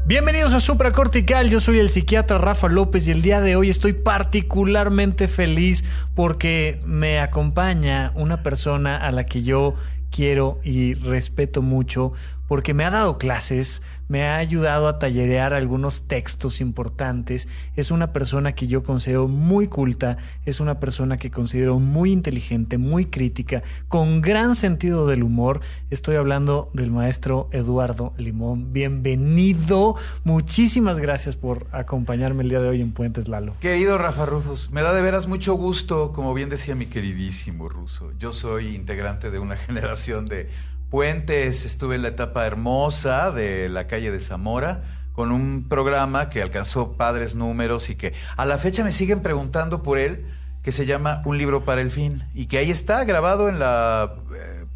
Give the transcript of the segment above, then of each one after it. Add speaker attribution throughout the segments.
Speaker 1: Bienvenidos a Supracortical, yo soy el psiquiatra Rafa López y el día de hoy estoy particularmente feliz porque me acompaña una persona a la que yo quiero y respeto mucho porque me ha dado clases, me ha ayudado a tallerear algunos textos importantes, es una persona que yo considero muy culta, es una persona que considero muy inteligente, muy crítica, con gran sentido del humor. Estoy hablando del maestro Eduardo Limón. Bienvenido, muchísimas gracias por acompañarme el día de hoy en Puentes, Lalo.
Speaker 2: Querido Rafa Rufus, me da de veras mucho gusto, como bien decía mi queridísimo Ruso. Yo soy integrante de una generación de Puentes, estuve en la etapa hermosa de la calle de Zamora con un programa que alcanzó padres números y que a la fecha me siguen preguntando por él, que se llama Un libro para el fin y que ahí está grabado en la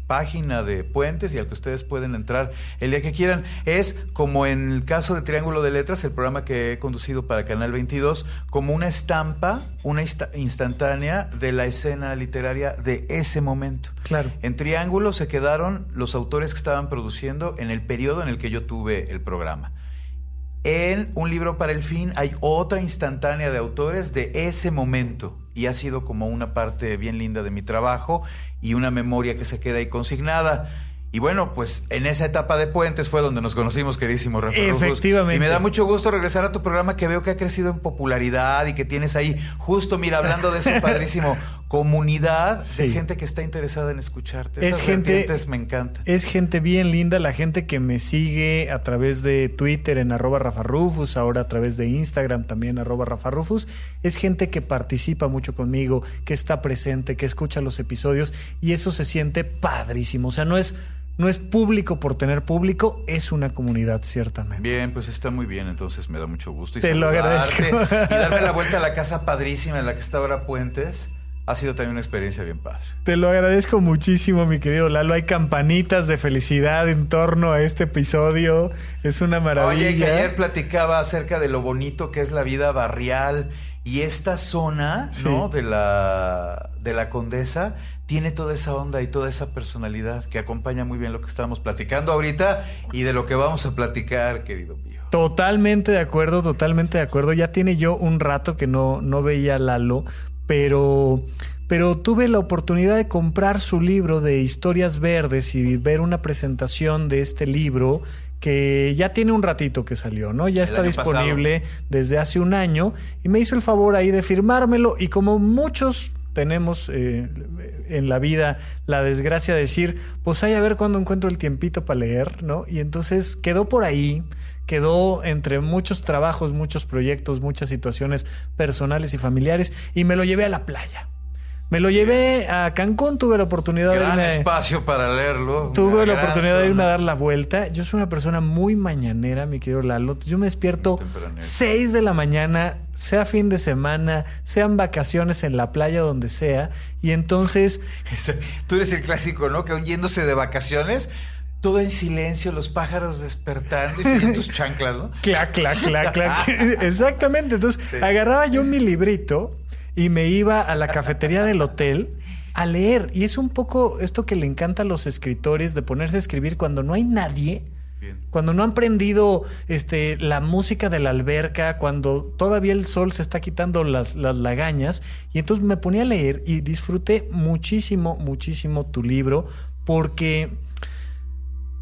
Speaker 2: página de Puentes y al que ustedes pueden entrar el día que quieran. Es como en el caso de Triángulo de Letras, el programa que he conducido para Canal 22, como una estampa, una instantánea de la escena literaria de ese momento.
Speaker 1: Claro.
Speaker 2: En Triángulo se quedaron los autores que estaban produciendo en el periodo en el que yo tuve el programa. En Un libro para el fin hay otra instantánea de autores de ese momento y ha sido como una parte bien linda de mi trabajo y una memoria que se queda ahí consignada. Y bueno, pues en esa etapa de Puentes fue donde nos conocimos, queridísimo Rafa Rufus.
Speaker 1: Efectivamente.
Speaker 2: Y me da mucho gusto regresar a tu programa, que veo que ha crecido en popularidad y que tienes ahí, justo, mira, hablando de eso padrísimo, comunidad de gente que está interesada en escucharte. Esas vertientes me encantan.
Speaker 1: Es gente bien linda, la gente que me sigue a través de Twitter en @RafaRufus, ahora a través de Instagram también @RafaRufus. Es gente que participa mucho conmigo, que está presente, que escucha los episodios y eso se siente padrísimo. O sea, no es público por tener público, es una comunidad, ciertamente.
Speaker 2: Bien, pues está muy bien, entonces me da mucho gusto. Y
Speaker 1: te lo agradezco.
Speaker 2: Y darme la vuelta a la casa padrísima en la que está ahora Puentes. Ha sido también una experiencia bien padre.
Speaker 1: Te lo agradezco muchísimo, mi querido Lalo. Hay campanitas de felicidad en torno a este episodio. Es una maravilla.
Speaker 2: Oye, que ayer platicaba acerca de lo bonito que es la vida barrial y esta zona, sí, ¿no? De la Condesa tiene toda esa onda y toda esa personalidad que acompaña muy bien lo que estábamos platicando ahorita y de lo que vamos a platicar, querido mío.
Speaker 1: Totalmente de acuerdo, totalmente de acuerdo. Ya tiene yo un rato que no veía a Lalo, pero tuve la oportunidad de comprar su libro de Historias Verdes y ver una presentación de este libro que ya tiene un ratito que salió, ¿no? Ya está disponible desde hace un año y me hizo el favor ahí de firmármelo y como muchos tenemos en la vida la desgracia de decir, pues a ver cuándo encuentro el tiempito para leer, ¿no? Y entonces quedó por ahí, quedó entre muchos trabajos, muchos proyectos, muchas situaciones personales y familiares y me lo llevé a la playa. Me lo llevé a Cancún, tuve la oportunidad de irme...
Speaker 2: Gran espacio para leerlo.
Speaker 1: Tuve la oportunidad de irme a dar la vuelta. Yo soy una persona muy mañanera, mi querido Lalo. Yo me despierto 6 de la mañana, sea fin de semana, sean vacaciones en la playa, donde sea. Y entonces...
Speaker 2: Tú eres el clásico, ¿no? Que aún yéndose de vacaciones... Todo en silencio, los pájaros despertando y en tus chanclas, ¿no?
Speaker 1: Clac, clac, clac, clac. Exactamente. Entonces, sí, agarraba yo mi librito y me iba a la cafetería del hotel a leer. Y es un poco esto que le encanta a los escritores, de ponerse a escribir cuando no hay nadie, bien, cuando no han prendido la música de la alberca, cuando todavía el sol se está quitando las lagañas. Y entonces me ponía a leer y disfruté muchísimo, muchísimo tu libro porque...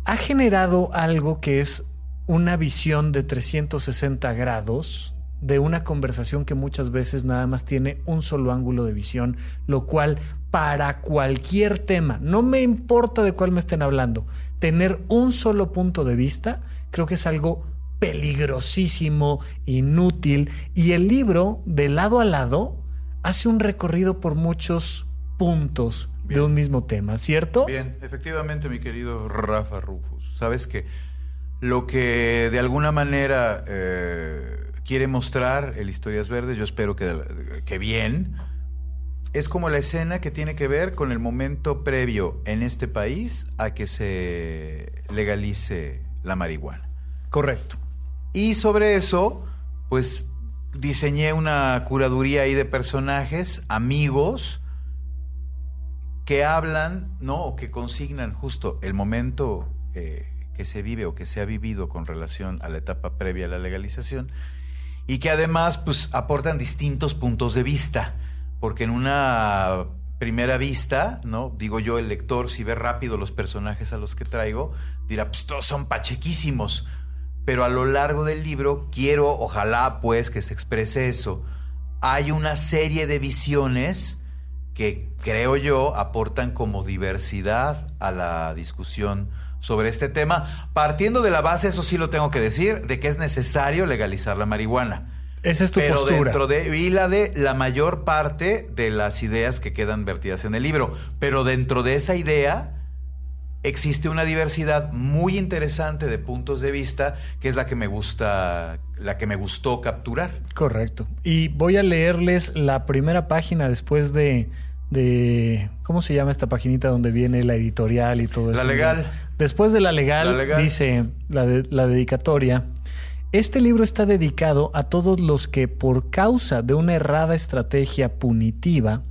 Speaker 1: ha generado algo que es una visión de 360 grados de una conversación que muchas veces nada más tiene un solo ángulo de visión, lo cual para cualquier tema, no me importa de cuál me estén hablando, tener un solo punto de vista, creo que es algo peligrosísimo, inútil, y el libro, de lado a lado, hace un recorrido por muchos puntos. Bien. De un mismo tema, ¿cierto?
Speaker 2: Bien, efectivamente, mi querido Rafa Rufus. Sabes que lo que de alguna manera quiere mostrar el Historias Verdes, yo espero que bien, es como la escena que tiene que ver con el momento previo en este país a que se legalice la marihuana.
Speaker 1: Correcto.
Speaker 2: Y sobre eso, pues diseñé una curaduría ahí de personajes, amigos, que hablan, ¿no? O que consignan justo el momento que se vive o que se ha vivido con relación a la etapa previa a la legalización, y que además pues aportan distintos puntos de vista, porque en una primera vista, ¿no? Digo yo, el lector, si ve rápido los personajes a los que traigo, dirá, pues todos son pachequísimos, pero a lo largo del libro quiero, ojalá pues, que se exprese eso. Hay una serie de visiones que creo yo aportan como diversidad a la discusión sobre este tema, partiendo de la base, eso sí lo tengo que decir, de que es necesario legalizar la marihuana.
Speaker 1: Esa es tu
Speaker 2: pero
Speaker 1: postura.
Speaker 2: Dentro de, y la de la mayor parte de las ideas que quedan vertidas en el libro. Pero dentro de esa idea existe una diversidad muy interesante de puntos de vista, que es la que me gustó capturar.
Speaker 1: Correcto. Y voy a leerles la primera página después de ¿cómo se llama esta paginita donde viene la editorial y todo esto?
Speaker 2: La legal.
Speaker 1: Después de la legal. Dice la dedicatoria: este libro está dedicado a todos los que, por causa de una errada estrategia punitiva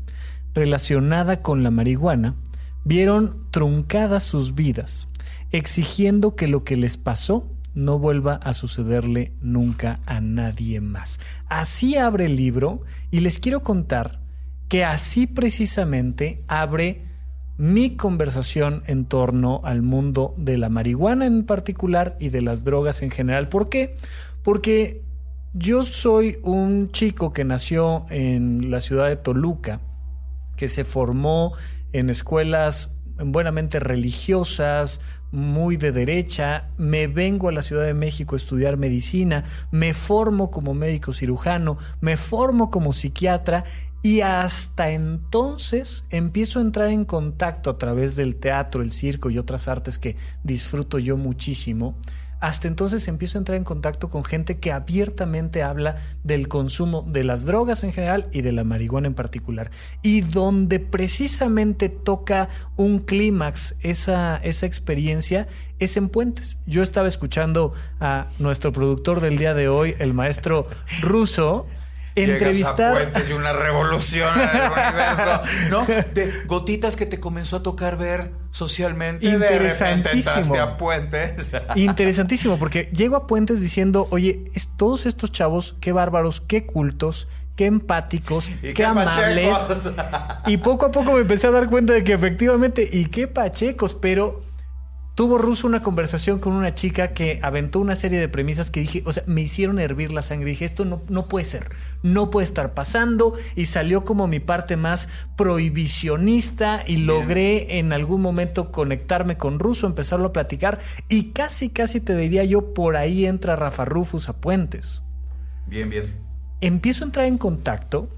Speaker 1: relacionada con la marihuana, vieron truncadas sus vidas, exigiendo que lo que les pasó no vuelva a sucederle nunca a nadie más. Así abre el libro, y les quiero contar que así precisamente abre mi conversación en torno al mundo de la marihuana en particular y de las drogas en general. ¿Por qué? Porque yo soy un chico que nació en la ciudad de Toluca, que se formó en escuelas buenamente religiosas, muy de derecha. Me vengo a la Ciudad de México a estudiar medicina, me formo como médico cirujano, me formo como psiquiatra, y hasta entonces empiezo a entrar en contacto a través del teatro, el circo y otras artes que disfruto yo muchísimo. Hasta entonces empiezo a entrar en contacto con gente que abiertamente habla del consumo de las drogas en general y de la marihuana en particular. Y donde precisamente toca un clímax esa experiencia es en Puentes. Yo estaba escuchando a nuestro productor del día de hoy, el maestro Russo, entrevistar.
Speaker 2: Llegas a Puentes y una revolución en el universo, ¿no? De gotitas que te comenzó a tocar ver socialmente.
Speaker 1: Interesantísimo.
Speaker 2: De repente entraste a Puentes.
Speaker 1: Interesantísimo, porque llego a Puentes diciendo, oye, todos estos chavos, qué bárbaros, qué cultos, qué empáticos, qué amables. Y poco a poco me empecé a dar cuenta de que efectivamente, y qué pachecos, pero tuvo Russo una conversación con una chica que aventó una serie de premisas que dije, o sea, me hicieron hervir la sangre. Dije, esto no puede ser, no puede estar pasando. Y salió como mi parte más prohibicionista y logré en algún momento conectarme con Russo, empezarlo a platicar. Y casi te diría yo, por ahí entra Rafa Rufus a Puentes.
Speaker 2: Bien.
Speaker 1: Empiezo a entrar en contacto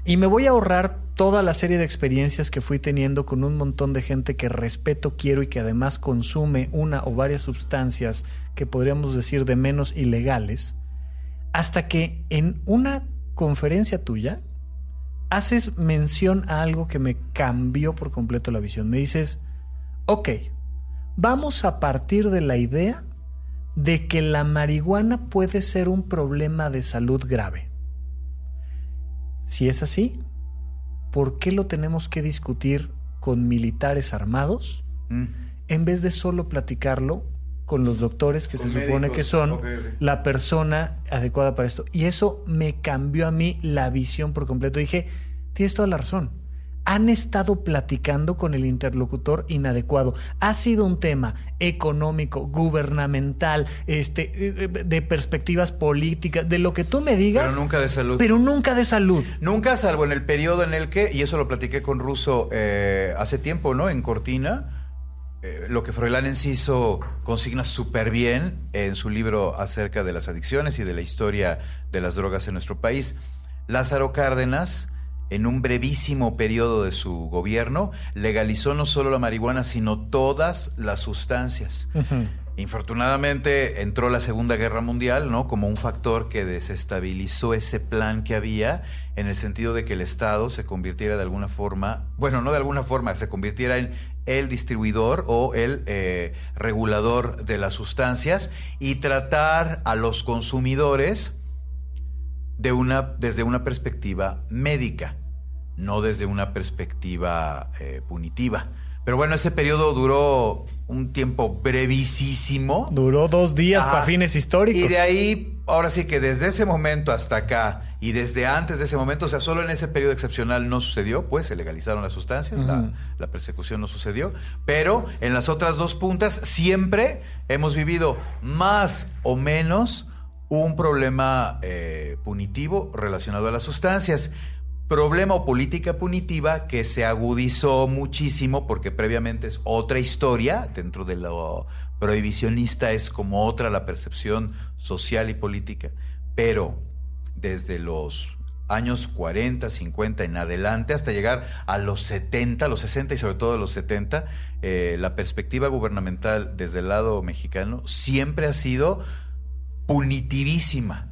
Speaker 1: y me voy a ahorrar toda la serie de experiencias que fui teniendo con un montón de gente que respeto, quiero y que además consume una o varias sustancias que podríamos decir de menos ilegales, hasta que en una conferencia tuya haces mención a algo que me cambió por completo la visión. Me dices, ok, vamos a partir de la idea de que la marihuana puede ser un problema de salud grave. Si es así, ¿por qué lo tenemos que discutir con militares armados en vez de solo platicarlo con los doctores que se supone que son la persona adecuada para esto? Y eso me cambió a mí la visión por completo. Dije, tienes toda la razón. Han estado platicando con el interlocutor inadecuado. Ha sido un tema económico, gubernamental, de perspectivas políticas, de lo que tú me digas.
Speaker 2: Pero nunca de salud.
Speaker 1: Nunca,
Speaker 2: salvo en el periodo en el que, y eso lo platiqué con Russo hace tiempo, ¿no? En Cortina, lo que Froilán Enciso consigna súper bien en su libro acerca de las adicciones y de la historia de las drogas en nuestro país. Lázaro Cárdenas, en un brevísimo periodo de su gobierno, legalizó no solo la marihuana, sino todas las sustancias. Uh-huh. Infortunadamente entró la Segunda Guerra Mundial, ¿no? Como un factor que desestabilizó ese plan que había, en el sentido de que el Estado se convirtiera de alguna forma, bueno, no de alguna forma, se convirtiera en el distribuidor o el regulador de las sustancias, y tratar a los consumidores desde una perspectiva médica, no desde una perspectiva punitiva. Pero bueno, ese periodo duró un tiempo brevísimo.
Speaker 1: Duró 2 días para fines históricos.
Speaker 2: Y de ahí, ahora sí que desde ese momento hasta acá y desde antes de ese momento, o sea, solo en ese periodo excepcional no sucedió, pues se legalizaron las sustancias, la persecución no sucedió, pero en las otras 2 puntas siempre hemos vivido más o menos un problema punitivo relacionado a las sustancias. Problema o política punitiva que se agudizó muchísimo porque previamente es otra historia. Dentro de lo prohibicionista es como otra la percepción social y política. Pero desde los años 40, 50 en adelante, hasta llegar a los 70, los 60 y sobre todo los 70, la perspectiva gubernamental desde el lado mexicano siempre ha sido punitivísima.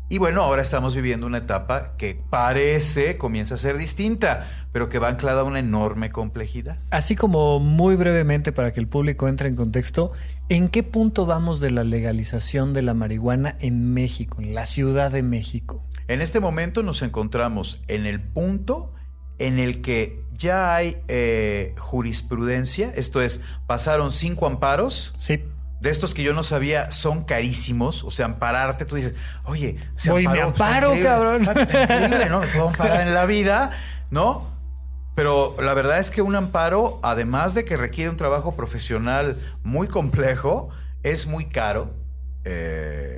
Speaker 2: Y bueno, ahora estamos viviendo una etapa que comienza a ser distinta, pero que va anclada a una enorme complejidad.
Speaker 1: Así como muy brevemente para que el público entre en contexto, ¿en qué punto vamos de la legalización de la marihuana en México, en la Ciudad de México?
Speaker 2: En este momento nos encontramos en el punto en el que ya hay jurisprudencia, esto es, pasaron 5 amparos.
Speaker 1: Sí.
Speaker 2: De estos que yo no sabía, son carísimos. O sea, ampararte, tú dices, oye, se
Speaker 1: amparó, me amparo, cabrón.
Speaker 2: Está increíble, ¿no? Me puedo amparar en la vida, ¿no? Pero la verdad es que un amparo, además de que requiere un trabajo profesional muy complejo, es muy caro.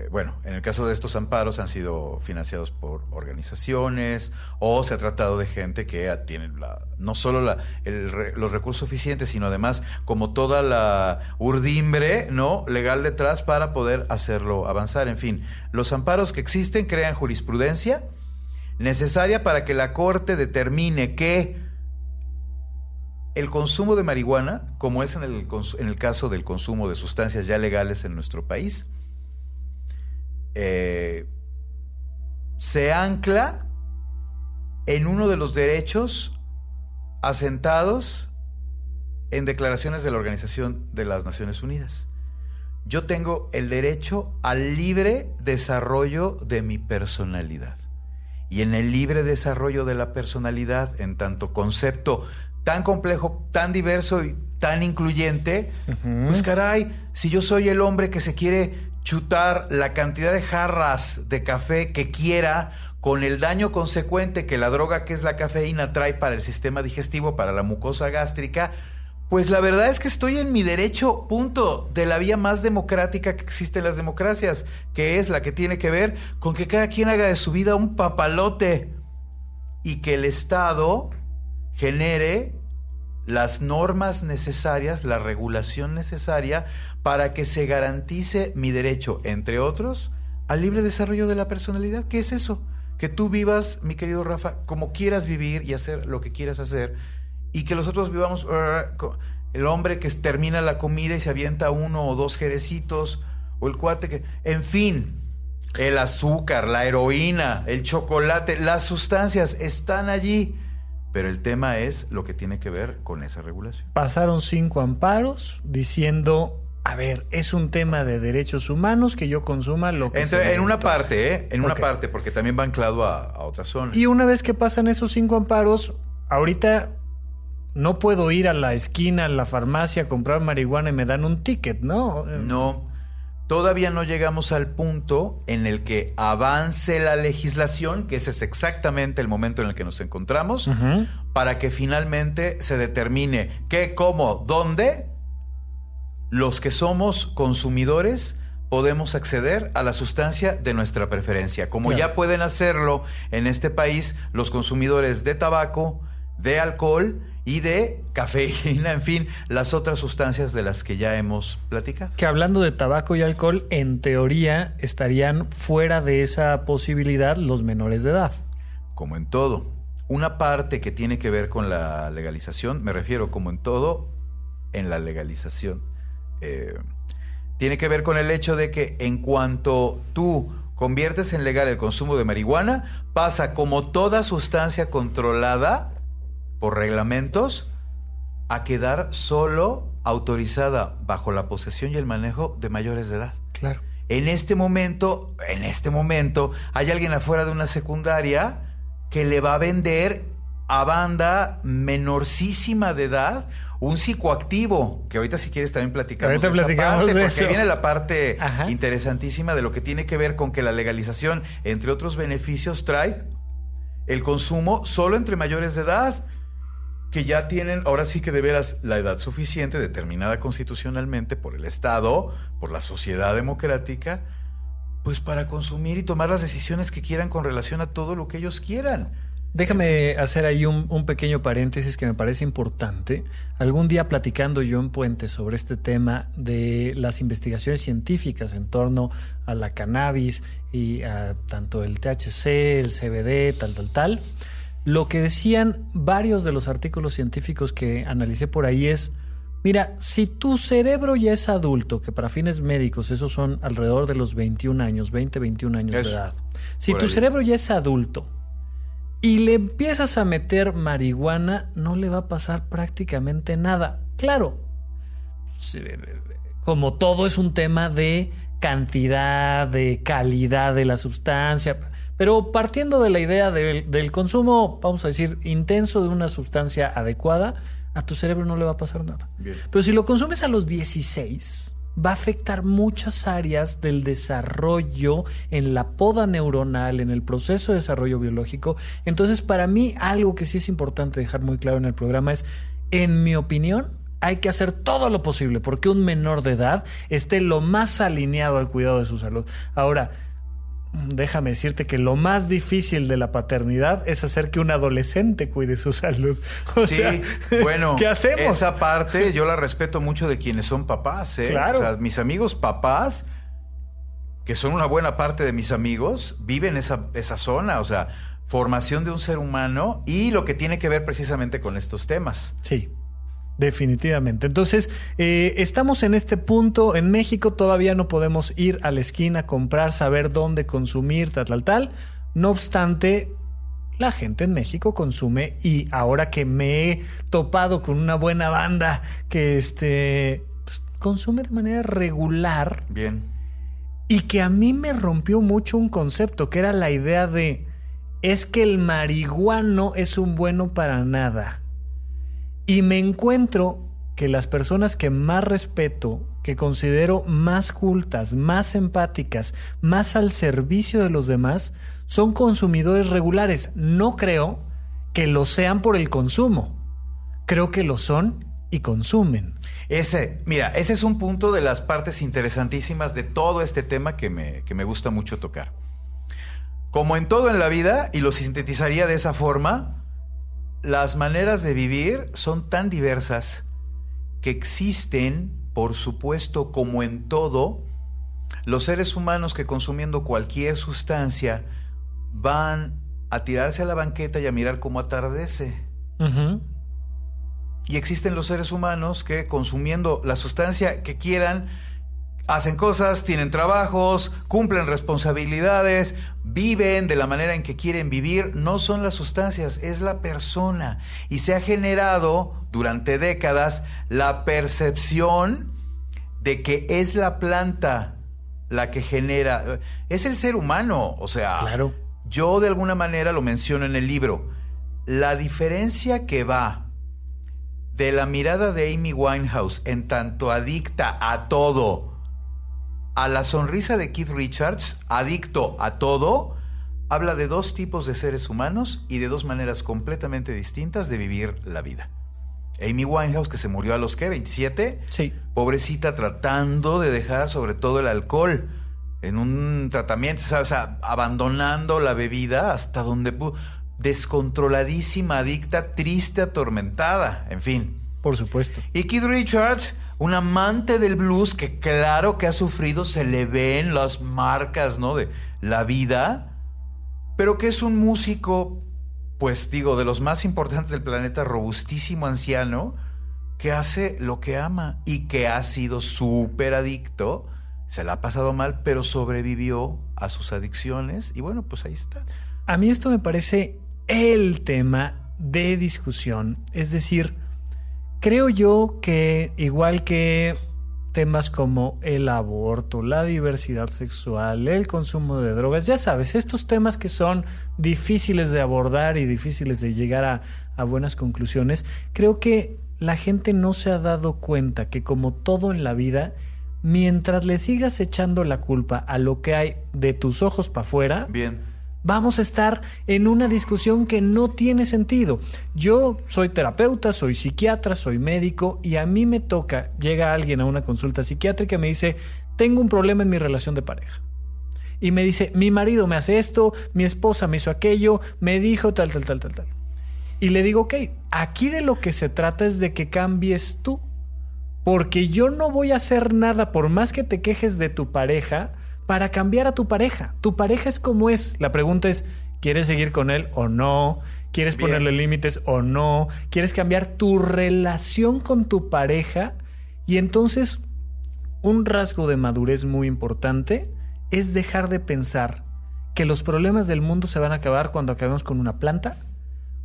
Speaker 2: Bueno, en el caso de estos amparos han sido financiados por organizaciones o se ha tratado de gente que tiene no solo los recursos suficientes, sino además como toda la urdimbre, ¿no?, legal detrás para poder hacerlo avanzar. En fin, los amparos que existen crean jurisprudencia necesaria para que la Corte determine que el consumo de marihuana, como es en el caso del consumo de sustancias ya legales en nuestro país, se ancla en uno de los derechos asentados en declaraciones de la Organización de las Naciones Unidas. Yo tengo el derecho al libre desarrollo de mi personalidad. Y en el libre desarrollo de la personalidad, en tanto concepto tan complejo, tan diverso y tan incluyente, pues caray, si yo soy el hombre que se quiere chutar la cantidad de jarras de café que quiera, con el daño consecuente que la droga que es la cafeína trae para el sistema digestivo, para la mucosa gástrica, pues la verdad es que estoy en mi derecho, punto, de la vía más democrática que existe en las democracias, que es la que tiene que ver con que cada quien haga de su vida un papalote y que el Estado genere las normas necesarias, la regulación necesaria para que se garantice mi derecho, entre otros, al libre desarrollo de la personalidad. ¿Qué es eso? Que tú vivas, mi querido Rafa, como quieras vivir y hacer lo que quieras hacer, y que los otros vivamos, el hombre que termina la comida y se avienta 1 o 2 jerecitos, o el cuate que, en fin, el azúcar, la heroína, el chocolate, las sustancias están allí. Pero el tema es lo que tiene que ver con esa regulación.
Speaker 1: Pasaron 5 amparos diciendo, a ver, es un tema de derechos humanos que yo consuma lo que
Speaker 2: en una parte, en una parte, porque también va anclado a otra zona.
Speaker 1: Y una vez que pasan esos 5 amparos, ahorita no puedo ir a la esquina, a la farmacia, a comprar marihuana y me dan un ticket, ¿no?
Speaker 2: No. Todavía no llegamos al punto en el que avance la legislación, que ese es exactamente el momento en el que nos encontramos, para que finalmente se determine qué, cómo, dónde los que somos consumidores podemos acceder a la sustancia de nuestra preferencia. Como ya pueden hacerlo en este país los consumidores de tabaco, de alcohol y de cafeína, en fin, las otras sustancias de las que ya hemos platicado.
Speaker 1: Que hablando de tabaco y alcohol, en teoría estarían fuera de esa posibilidad los menores de edad.
Speaker 2: Como en todo. Una parte que tiene que ver con la legalización, me refiero como en todo, en la legalización, tiene que ver con el hecho de que en cuanto tú conviertes en legal el consumo de marihuana, pasa como toda sustancia controlada por reglamentos a quedar solo autorizada bajo la posesión y el manejo de mayores de edad.
Speaker 1: Claro.
Speaker 2: En este momento, hay alguien afuera de una secundaria que le va a vender a banda menorcísima de edad un psicoactivo, que ahorita si quieres también platicamos de esa parte, porque ahí viene la parte interesantísima de lo que tiene que ver con que la legalización, entre otros beneficios, trae el consumo solo entre mayores de edad, que ya tienen, ahora sí que de veras, la edad suficiente, determinada constitucionalmente por el Estado, por la sociedad democrática, pues para consumir y tomar las decisiones que quieran con relación a todo lo que ellos quieran.
Speaker 1: Déjame hacer ahí un pequeño paréntesis que me parece importante. Algún día platicando yo en Puentes sobre este tema de las investigaciones científicas en torno a la cannabis y a tanto el THC, el CBD, tal, lo que decían varios de los artículos científicos que analicé por ahí es: mira, si tu cerebro ya es adulto, que para fines médicos esos son alrededor de los 21 años, 21 años de edad. Si tu cerebro ya es adulto y le empiezas a meter marihuana, no le va a pasar prácticamente nada. Claro, como todo es un tema de cantidad, de calidad de la sustancia, pero partiendo de la idea del consumo, vamos a decir, intenso de una sustancia adecuada, a tu cerebro no le va a pasar nada. Bien. Pero si lo consumes a los 16, va a afectar muchas áreas del desarrollo en la poda neuronal, en el proceso de desarrollo biológico. Entonces, para mí, algo que sí es importante dejar muy claro en el programa es, en mi opinión, hay que hacer todo lo posible porque un menor de edad esté lo más alineado al cuidado de su salud. Ahora, déjame decirte que lo más difícil de la paternidad es hacer que un adolescente cuide su salud. O sea,
Speaker 2: bueno,
Speaker 1: ¿qué hacemos?
Speaker 2: Esa parte yo la respeto mucho de quienes son papás, ¿eh?
Speaker 1: Claro.
Speaker 2: O sea, mis amigos papás, que son una buena parte de mis amigos, viven esa zona, o sea, formación de un ser humano y lo que tiene que ver precisamente con estos temas.
Speaker 1: Sí. Definitivamente. Entonces, estamos en este punto. En México todavía no podemos ir a la esquina a comprar, saber dónde consumir, tal. No obstante, la gente en México consume, y ahora que me he topado con una buena banda que pues, consume de manera regular.
Speaker 2: Bien.
Speaker 1: Y que a mí me rompió mucho un concepto, que era la idea de: es que el marihuano es un bueno para nada. Y me encuentro que las personas que más respeto, que considero más cultas, más empáticas, más al servicio de los demás, son consumidores regulares. No creo que lo sean por el consumo. Creo que lo son y consumen.
Speaker 2: Ese es un punto de las partes interesantísimas de todo este tema que me gusta mucho tocar. Como en todo en la vida, y lo sintetizaría de esa forma, las maneras de vivir son tan diversas que existen, por supuesto, como en todo, los seres humanos que consumiendo cualquier sustancia van a tirarse a la banqueta y a mirar cómo atardece. Uh-huh. Y existen los seres humanos que consumiendo la sustancia que quieran, hacen cosas, tienen trabajos, cumplen responsabilidades, viven de la manera en que quieren vivir. No son las sustancias, es la persona. Y se ha generado durante décadas la percepción de que es la planta la que genera. Es el ser humano, o sea,
Speaker 1: claro.
Speaker 2: Yo de alguna manera lo menciono en el libro. La diferencia que va de la mirada de Amy Winehouse, en tanto adicta a todo, a la sonrisa de Keith Richards, adicto a todo, habla de dos tipos de seres humanos y de dos maneras completamente distintas de vivir la vida. Amy Winehouse, que se murió a los, ¿qué? ¿27?
Speaker 1: Sí.
Speaker 2: Pobrecita, tratando de dejar sobre todo el alcohol en un tratamiento, o sea, abandonando la bebida hasta donde pudo. Descontroladísima, adicta, triste, atormentada, en fin.
Speaker 1: Por supuesto.
Speaker 2: Y Keith Richards, un amante del blues que claro que ha sufrido, se le ven las marcas, ¿no?, de la vida, pero que es un músico, pues digo, de los más importantes del planeta, robustísimo, anciano, que hace lo que ama y que ha sido súper adicto, se la ha pasado mal, pero sobrevivió a sus adicciones y bueno, pues ahí está.
Speaker 1: A mí esto me parece el tema de discusión, es decir, creo yo que igual que temas como el aborto, la diversidad sexual, el consumo de drogas, ya sabes, estos temas que son difíciles de abordar y difíciles de llegar a buenas conclusiones, creo que la gente no se ha dado cuenta que, como todo en la vida, mientras le sigas echando la culpa a lo que hay de tus ojos para afuera,
Speaker 2: bien,
Speaker 1: vamos a estar en una discusión que no tiene sentido. Yo soy terapeuta, soy psiquiatra, soy médico, y a mí me toca, llega alguien a una consulta psiquiátrica y me dice, tengo un problema en mi relación de pareja. Y me dice, mi marido me hace esto, mi esposa me hizo aquello, me dijo tal. Y le digo, ok, aquí de lo que se trata es de que cambies tú. Porque yo no voy a hacer nada, por más que te quejes de tu pareja, para cambiar a tu pareja. Tu pareja es como es. La pregunta es, ¿quieres seguir con él o no? ¿Quieres ponerle límites o no? ¿Quieres cambiar tu relación con tu pareja? Y entonces, un rasgo de madurez muy importante es dejar de pensar que los problemas del mundo se van a acabar cuando acabemos con una planta,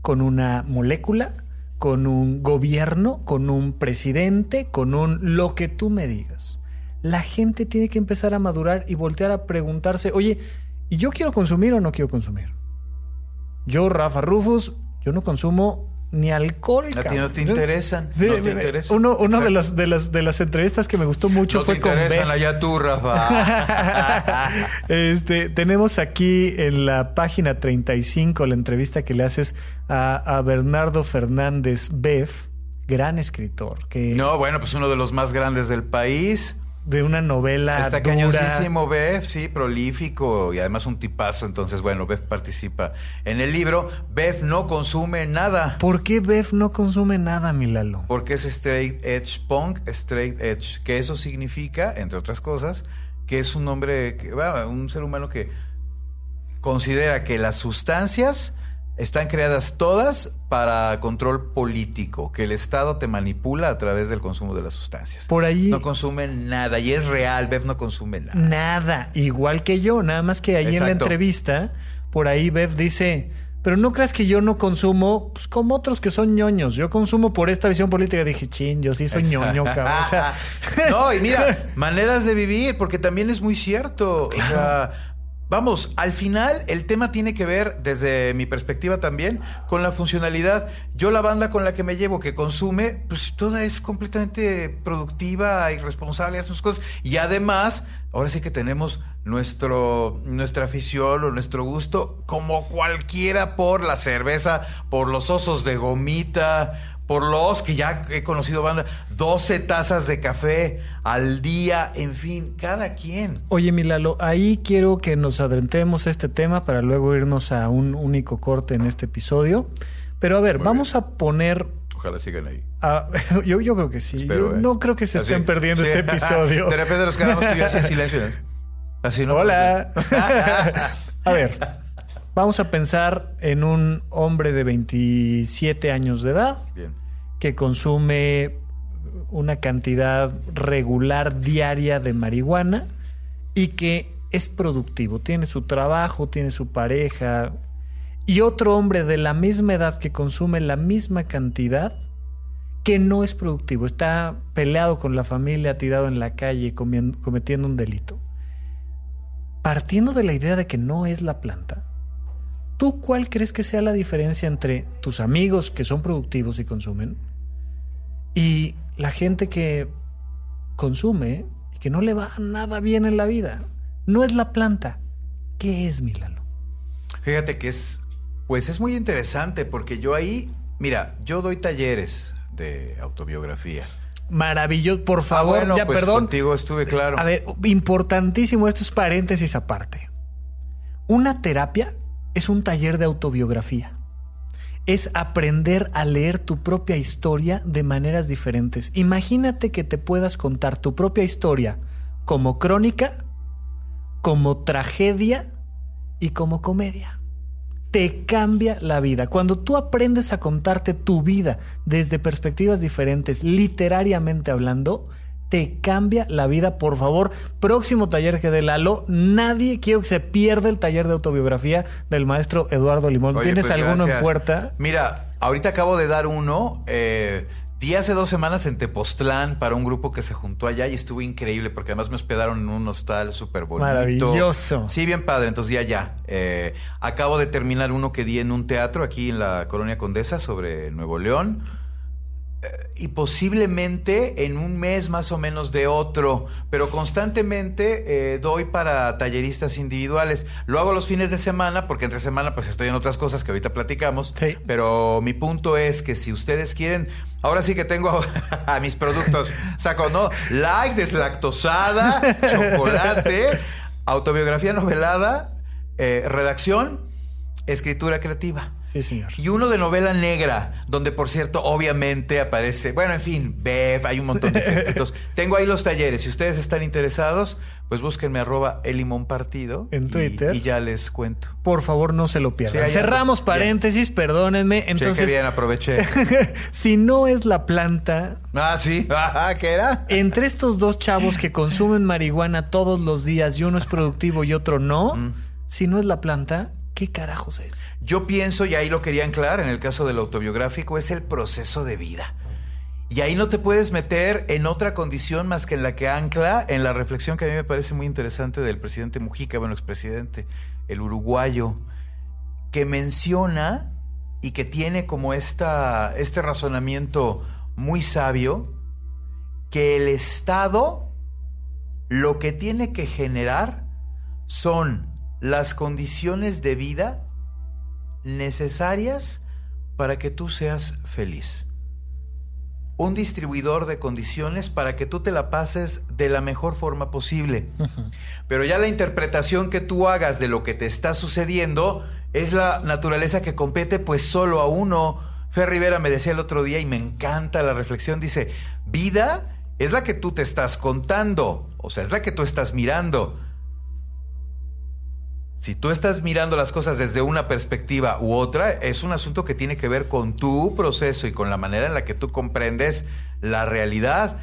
Speaker 1: con una molécula, con un gobierno, con un presidente, con lo que tú me digas. La gente tiene que empezar a madurar y voltear a preguntarse, oye, ¿y yo quiero consumir o no quiero consumir? Yo, Rafa Rufus, yo no consumo ni alcohol.
Speaker 2: A ti no te interesan.
Speaker 1: Sí,
Speaker 2: no te interesan.
Speaker 1: Uno de las entrevistas que me gustó mucho fue con Bef.
Speaker 2: No te interesan allá tú, Rafa.
Speaker 1: Tenemos aquí en la página 35 la entrevista que le haces a Bernardo Fernández Bef, gran escritor.
Speaker 2: No, bueno, pues uno de los más grandes del país.
Speaker 1: De una novela
Speaker 2: Está
Speaker 1: dura.
Speaker 2: cañosísimo, Bef, sí, prolífico y además un tipazo. Entonces, bueno, Bef participa en el libro. Bef no consume nada.
Speaker 1: ¿Por qué Bef no consume nada, mi Lalo?
Speaker 2: Porque es straight edge punk, straight edge. Que eso significa, entre otras cosas, que es un hombre, un ser humano que considera que las sustancias están creadas todas para control político, que el Estado te manipula a través del consumo de las sustancias.
Speaker 1: Por ahí
Speaker 2: no consumen nada, y es real, Bef no consume nada.
Speaker 1: Nada, igual que yo, nada más que ahí Exacto. En la entrevista, por ahí Bef dice, pero no creas que yo no consumo, pues como otros que son ñoños, yo consumo por esta visión política. Dije, chin, yo sí soy ñoño, cabrón. O sea...
Speaker 2: No, y mira, maneras de vivir, porque también es muy cierto, claro. O sea... Vamos, al final el tema tiene que ver, desde mi perspectiva también, con la funcionalidad. Yo la banda con la que me llevo, que consume, pues toda es completamente productiva y responsable, hace sus cosas. Y además, ahora sí que tenemos nuestra afición o nuestro gusto, como cualquiera, por la cerveza, por los osos de gomita, por los que ya he conocido banda, 12 tazas de café al día, en fin, cada quien.
Speaker 1: Oye, mi Lalo, ahí quiero que nos adentremos a este tema para luego irnos a un único corte en este episodio. Pero a ver, muy vamos bien. A poner...
Speaker 2: Ojalá sigan ahí.
Speaker 1: Yo creo que sí.
Speaker 2: Espero,
Speaker 1: yo no creo que se estén perdiendo este episodio.
Speaker 2: De repente nos quedamos tú y yo así en silencio. Así no.
Speaker 1: Hola. A ver, vamos a pensar en un hombre de 27 años de edad.
Speaker 2: Bien.
Speaker 1: Que consume una cantidad regular diaria de marihuana y que es productivo. Tiene su trabajo, tiene su pareja. Y otro hombre de la misma edad que consume la misma cantidad que no es productivo. Está peleado con la familia, tirado en la calle, cometiendo un delito. Partiendo de la idea de que no es la planta, ¿tú cuál crees que sea la diferencia entre tus amigos que son productivos y consumen y la gente que consume y que no le va nada bien en la vida? No es la planta. ¿Qué es, mi Lalo?
Speaker 2: Fíjate que es muy interesante porque yo ahí, mira, yo doy talleres de autobiografía.
Speaker 1: Maravilloso, por favor,
Speaker 2: bueno,
Speaker 1: ya
Speaker 2: pues
Speaker 1: perdón.
Speaker 2: Contigo estuve claro.
Speaker 1: A ver, importantísimo, esto es paréntesis aparte. Una terapia es un taller de autobiografía. Es aprender a leer tu propia historia de maneras diferentes. Imagínate que te puedas contar tu propia historia como crónica, como tragedia y como comedia. Te cambia la vida. Cuando tú aprendes a contarte tu vida desde perspectivas diferentes, literariamente hablando, te cambia la vida. Por favor, próximo taller que dé Lalo, nadie quiero que se pierda el taller de autobiografía del maestro Eduardo Limón.
Speaker 2: Oye,
Speaker 1: ¿Tienes
Speaker 2: pues
Speaker 1: alguno
Speaker 2: gracias.
Speaker 1: en puerta?
Speaker 2: Mira, ahorita acabo de dar uno. Vi hace 2 semanas en Tepoztlán para un grupo que se juntó allá y estuvo increíble porque además me hospedaron en un hostal súper bonito.
Speaker 1: Maravilloso.
Speaker 2: Sí, bien padre. Entonces ya. Acabo de terminar uno que di en un teatro aquí en la Colonia Condesa sobre Nuevo León. Y posiblemente en un mes más o menos de otro, pero constantemente doy para talleristas individuales. Lo hago los fines de semana porque entre semana pues estoy en otras cosas que ahorita platicamos.
Speaker 1: Sí.
Speaker 2: Pero mi punto es que si ustedes quieren, ahora sí que tengo a mis productos, saco, ¿no? Light, deslactosada, chocolate, autobiografía novelada, redacción, escritura creativa.
Speaker 1: Sí, señor.
Speaker 2: Y uno de novela negra, donde por cierto, obviamente aparece, bueno, en fin, Bev, hay un montón de gente. Entonces, tengo ahí los talleres. Si ustedes están interesados, pues búsquenme @elimonpartido
Speaker 1: en Twitter.
Speaker 2: Y ya les cuento.
Speaker 1: Por favor, no se lo pierdan.
Speaker 2: Sí,
Speaker 1: Cerramos paréntesis, bien. Perdónenme. Entonces,
Speaker 2: sí, qué bien, aproveché.
Speaker 1: Si no es la planta...
Speaker 2: Ah, sí. ¿Qué era?
Speaker 1: Entre estos dos chavos que consumen marihuana todos los días y uno es productivo y otro no, si no es la planta... ¿Qué carajos es?
Speaker 2: Yo pienso, y ahí lo quería anclar en el caso del autobiográfico, es el proceso de vida. Y ahí no te puedes meter en otra condición más que en la que ancla en la reflexión que a mí me parece muy interesante del presidente Mujica, bueno, expresidente, el uruguayo, que menciona y que tiene como este razonamiento muy sabio, que el Estado lo que tiene que generar son las condiciones de vida necesarias para que tú seas feliz. Un distribuidor de condiciones para que tú te la pases de la mejor forma posible. Pero ya la interpretación que tú hagas de lo que te está sucediendo es la naturaleza que compete pues solo a uno. Fer Rivera me decía el otro día y me encanta la reflexión, dice, vida es la que tú te estás contando, o sea, es la que tú estás mirando. Si tú estás mirando las cosas desde una perspectiva u otra, es un asunto que tiene que ver con tu proceso y con la manera en la que tú comprendes la realidad.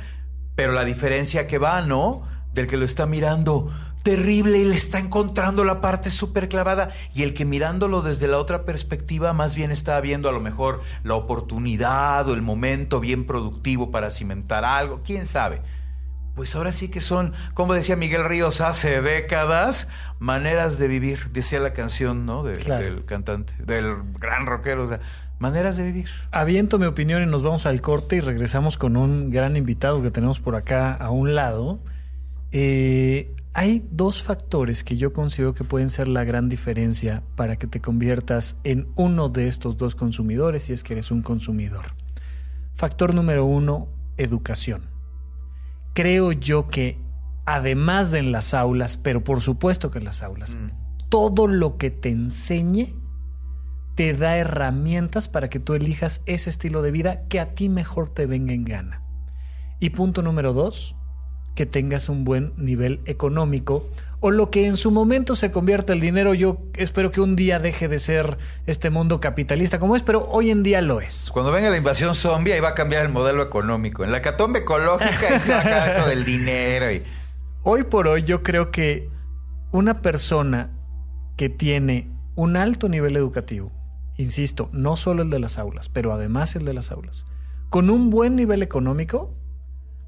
Speaker 2: Pero la diferencia que va, ¿no? Del que lo está mirando terrible y le está encontrando la parte súper clavada, y el que mirándolo desde la otra perspectiva más bien está viendo a lo mejor la oportunidad o el momento bien productivo para cimentar algo, quién sabe. Pues ahora sí que son, como decía Miguel Ríos hace décadas, maneras de vivir, decía la canción, ¿no?
Speaker 1: Claro.
Speaker 2: Del cantante, del gran rockero, o sea, maneras de vivir.
Speaker 1: Aviento mi opinión y nos vamos al corte y regresamos con un gran invitado que tenemos por acá a un lado. Hay 2 factores que yo considero que pueden ser la gran diferencia para que te conviertas en uno de estos 2 consumidores si es que eres un consumidor. Factor número 1, educación. Creo yo que además de en las aulas, pero por supuesto que en las aulas, todo lo que te enseñe te da herramientas para que tú elijas ese estilo de vida que a ti mejor te venga en gana. Y punto número 2, que tengas un buen nivel económico, o lo que en su momento se convierta el dinero. Yo espero que un día deje de ser este mundo capitalista como es, pero hoy en día lo es.
Speaker 2: Cuando venga la invasión zombie, ahí va a cambiar el modelo económico. En la hecatombe ecológica se saca eso del dinero.
Speaker 1: Hoy por hoy yo creo que una persona que tiene un alto nivel educativo, insisto, no solo el de las aulas, pero además el de las aulas, con un buen nivel económico,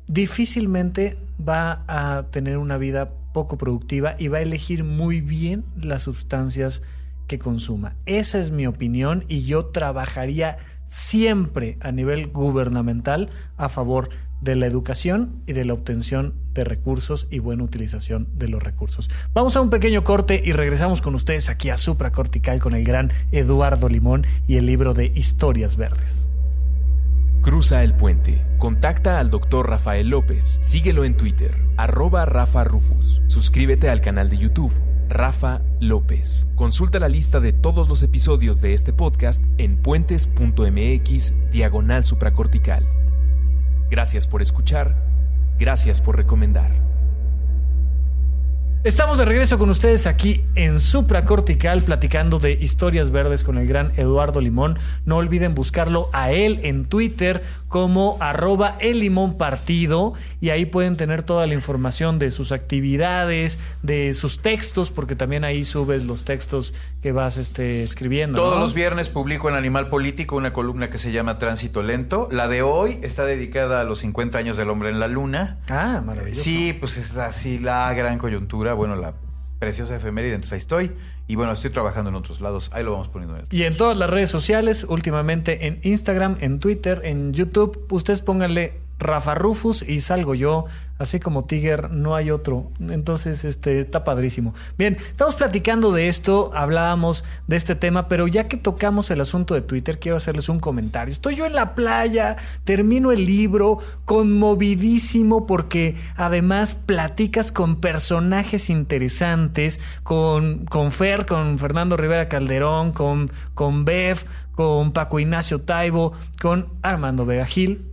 Speaker 1: difícilmente va a tener una vida poco productiva y va a elegir muy bien las sustancias que consuma. Esa es mi opinión y yo trabajaría siempre a nivel gubernamental a favor de la educación y de la obtención de recursos y buena utilización de los recursos. Vamos a un pequeño corte y regresamos con ustedes aquí a Supracortical con el gran Eduardo Limón y el libro de Historias Verdes.
Speaker 3: Cruza el puente. Contacta al Dr. Rafael López. Síguelo en Twitter, /Rafa Rufus. Suscríbete al canal de YouTube, Rafa López. Consulta la lista de todos los episodios de este podcast en puentes.mx/supracortical. Gracias por escuchar. Gracias por recomendar.
Speaker 1: Estamos de regreso con ustedes aquí en Supracortical platicando de Historias Verdes con el gran Eduardo Limón. No olviden buscarlo a él en Twitter como @ellimonpartido, y ahí pueden tener toda la información de sus actividades, de sus textos, porque también ahí subes los textos que vas escribiendo.
Speaker 2: Todos
Speaker 1: ¿no?
Speaker 2: los viernes publico en Animal Político una columna que se llama Tránsito Lento. La de hoy está dedicada a los 50 años del hombre en la luna.
Speaker 1: Ah, maravilloso.
Speaker 2: Sí, pues es así la gran coyuntura, bueno, la preciosa efeméride, entonces ahí estoy. Y bueno, estoy trabajando en otros lados, ahí lo vamos poniendo en el...
Speaker 1: Y en todas las redes sociales, últimamente en Instagram, en Twitter, en YouTube, ustedes pónganle Rafa Rufus y salgo yo, así como Tiger, no hay otro. Entonces, está padrísimo. Bien, estamos platicando de esto, hablábamos de este tema, pero ya que tocamos el asunto de Twitter, quiero hacerles un comentario. Estoy yo en la playa, termino el libro, conmovidísimo, porque además platicas con personajes interesantes, con Fer, con Fernando Rivera Calderón, con Bev, con Paco Ignacio Taibo, con Armando Vega Gil,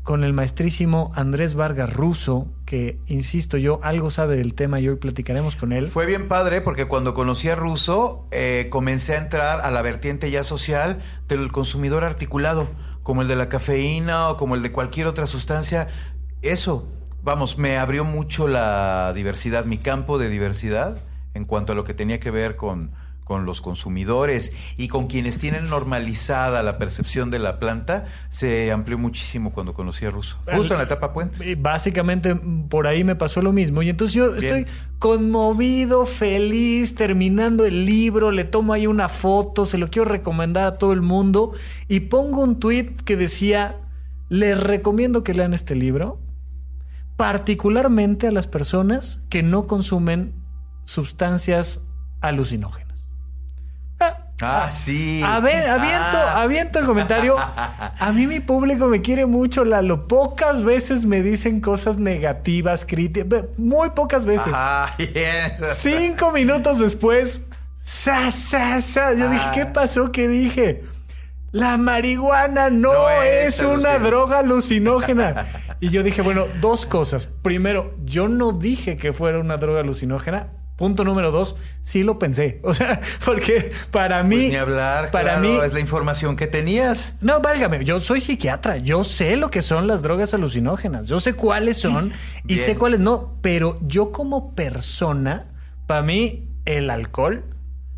Speaker 1: con el maestrísimo Andrés Vargas Russo, que, insisto yo, algo sabe del tema y hoy platicaremos con él.
Speaker 2: Fue bien padre porque cuando conocí a Russo, comencé a entrar a la vertiente ya social del consumidor articulado, como el de la cafeína o como el de cualquier otra sustancia. Eso, vamos, me abrió mucho la diversidad, mi campo de diversidad en cuanto a lo que tenía que ver con los consumidores y con quienes tienen normalizada la percepción de la planta, se amplió muchísimo cuando conocí a Russo. Justo en la etapa Puentes.
Speaker 1: Básicamente por ahí me pasó lo mismo. Y entonces yo estoy conmovido, feliz, terminando el libro, le tomo ahí una foto, se lo quiero recomendar a todo el mundo y pongo un tweet que decía: les recomiendo que lean este libro, particularmente a las personas que no consumen sustancias alucinógenas.
Speaker 2: Sí.
Speaker 1: Aviento el comentario. A mí mi público me quiere mucho, Lalo. Pocas veces me dicen cosas negativas, críticas. Muy pocas veces. 5 minutos después, yo dije, ¿qué pasó? ¿Qué dije? La marihuana no es una droga alucinógena. Y yo dije, bueno, 2 cosas. Primero, yo no dije que fuera una droga alucinógena. Punto número 2, sí lo pensé. O sea, porque para mí...
Speaker 2: Pues ni hablar,
Speaker 1: para
Speaker 2: claro,
Speaker 1: mí
Speaker 2: es la información que tenías.
Speaker 1: No, válgame, yo soy psiquiatra. Yo sé lo que son las drogas alucinógenas. Yo sé cuáles son y sé cuáles no. Pero yo como persona, para mí, el alcohol,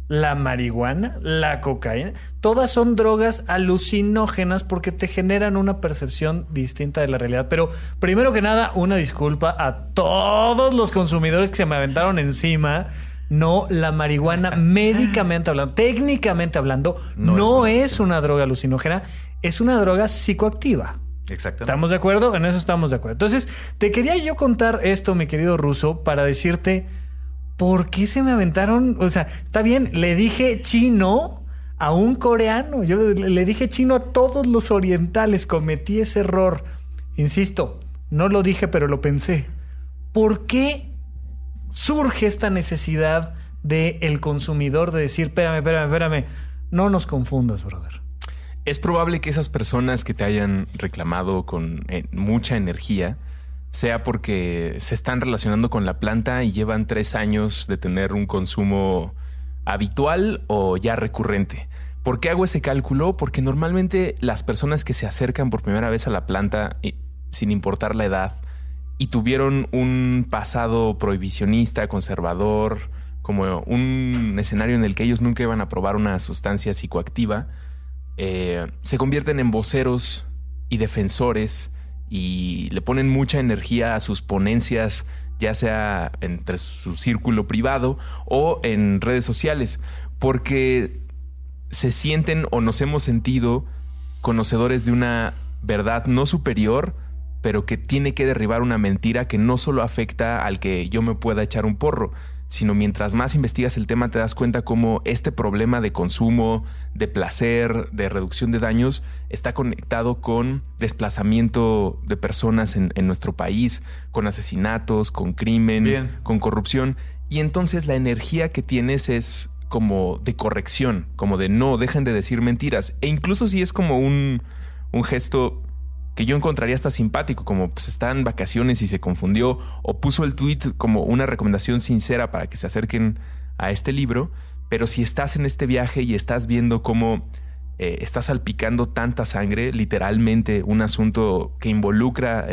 Speaker 1: la marihuana, la cocaína, todas son drogas alucinógenas porque te generan una percepción distinta de la realidad. Pero primero que nada, una disculpa a todos los consumidores que se me aventaron encima. No, la marihuana, médicamente hablando, técnicamente hablando, no es una droga alucinógena, es una droga psicoactiva.
Speaker 2: Exactamente.
Speaker 1: ¿Estamos de acuerdo? En eso estamos de acuerdo. Entonces, te quería yo contar esto, mi querido Russo, para decirte... ¿por qué se me aventaron? O sea, está bien, le dije chino a un coreano. Yo le dije chino a todos los orientales. Cometí ese error. Insisto, no lo dije, pero lo pensé. ¿Por qué surge esta necesidad del consumidor de decir, espérame, no nos confundas, brother?
Speaker 3: Es probable que esas personas que te hayan reclamado con mucha energía sea porque se están relacionando con la planta y llevan 3 años de tener un consumo habitual o ya recurrente. ¿Por qué hago ese cálculo? Porque normalmente las personas que se acercan por primera vez a la planta, sin importar la edad, y tuvieron un pasado prohibicionista, conservador, como un escenario en el que ellos nunca iban a probar una sustancia psicoactiva, se convierten en voceros y defensores y le ponen mucha energía a sus ponencias, ya sea entre su círculo privado o en redes sociales, porque se sienten o nos hemos sentido conocedores de una verdad no superior, pero que tiene que derribar una mentira que no solo afecta al que yo me pueda echar un porro, sino mientras más investigas el tema te das cuenta cómo este problema de consumo, de placer, de reducción de daños está conectado con desplazamiento de personas en nuestro país, con asesinatos, con crimen, con corrupción. Y entonces la energía que tienes es como de corrección, como de no, dejen de decir mentiras. E incluso si es como un gesto que yo encontraría hasta simpático, como pues está en vacaciones y se confundió, o puso el tweet como una recomendación sincera para que se acerquen a este libro. Pero si estás en este viaje y estás viendo cómo está salpicando tanta sangre, literalmente un asunto que involucra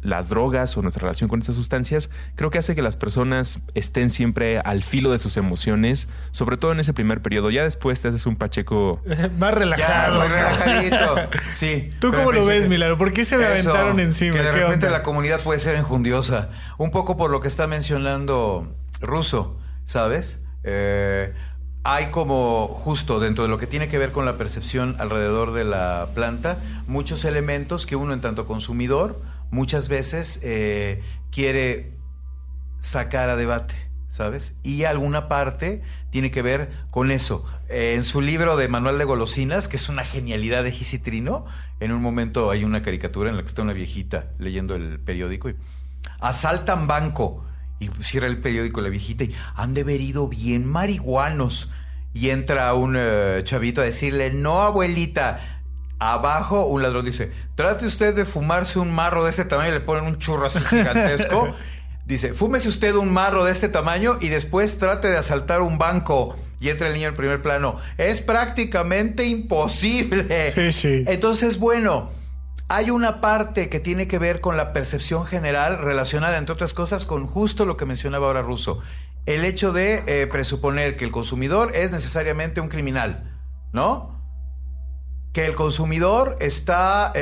Speaker 3: las drogas o nuestra relación con estas sustancias, creo que hace que las personas estén siempre al filo de sus emociones, sobre todo en ese primer periodo. Ya después te haces un Pacheco
Speaker 1: más relajado.
Speaker 2: Muy relajadito. Sí.
Speaker 1: ¿Tú cómo lo ves, Milano? ¿Por qué se me aventaron encima?
Speaker 2: Que de
Speaker 1: ¿Qué
Speaker 2: repente
Speaker 1: onda?
Speaker 2: la comunidad puede ser enjundiosa. Un poco por lo que está mencionando Russo, ¿sabes? Hay como justo dentro de lo que tiene que ver con la percepción alrededor de la planta, muchos elementos que uno en tanto consumidor muchas veces quiere sacar a debate, ¿sabes? Y alguna parte tiene que ver con eso. En su libro de Manual de Golosinas, que es una genialidad de Gisi Trino, en un momento hay una caricatura en la que está una viejita leyendo el periódico y asaltan banco. Y cierra el periódico la viejita y han de haber ido bien marihuanos. Y entra un chavito a decirle, no, abuelita. Abajo un ladrón dice, trate usted de fumarse un marro de este tamaño. Le ponen un churro así gigantesco. Dice, fúmese usted un marro de este tamaño y después trate de asaltar un banco. Y entra el niño en primer plano. Es prácticamente imposible.
Speaker 1: Sí, sí.
Speaker 2: Entonces, bueno, hay una parte que tiene que ver con la percepción general relacionada, entre otras cosas, con justo lo que mencionaba ahora Russo. El hecho de presuponer que el consumidor es necesariamente un criminal, ¿no? Que el consumidor está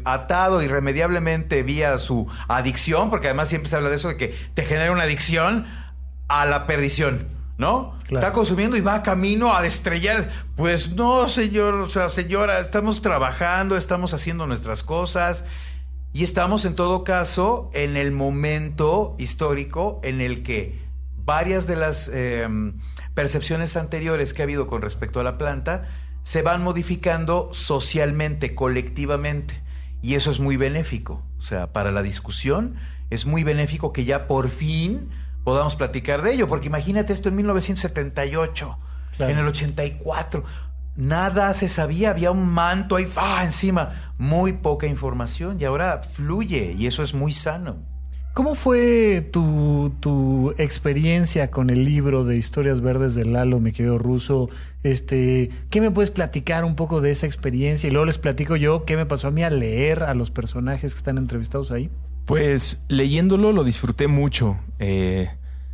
Speaker 2: atado irremediablemente vía su adicción, porque además siempre se habla de eso, de que te genera una adicción a la perdición, ¿no? Claro. Está consumiendo y va camino a destrellar. Pues no, señor, o sea, señora, estamos trabajando, estamos haciendo nuestras cosas y estamos en todo caso en el momento histórico en el que varias de las percepciones anteriores que ha habido con respecto a la planta se van modificando socialmente, colectivamente. Y eso es muy benéfico. O sea, para la discusión es muy benéfico que ya por fin podamos platicar de ello. Porque imagínate esto en 1978, claro. En el 84. Nada se sabía, había un manto ahí encima. Muy poca información y ahora fluye y eso es muy sano.
Speaker 1: ¿Cómo fue tu experiencia con el libro de Historias Verdes de Lalo, mi querido Russo? ¿Qué me puedes platicar un poco de esa experiencia? Y luego les platico yo qué me pasó a mí al leer a los personajes que están entrevistados ahí.
Speaker 3: Pues leyéndolo lo disfruté mucho.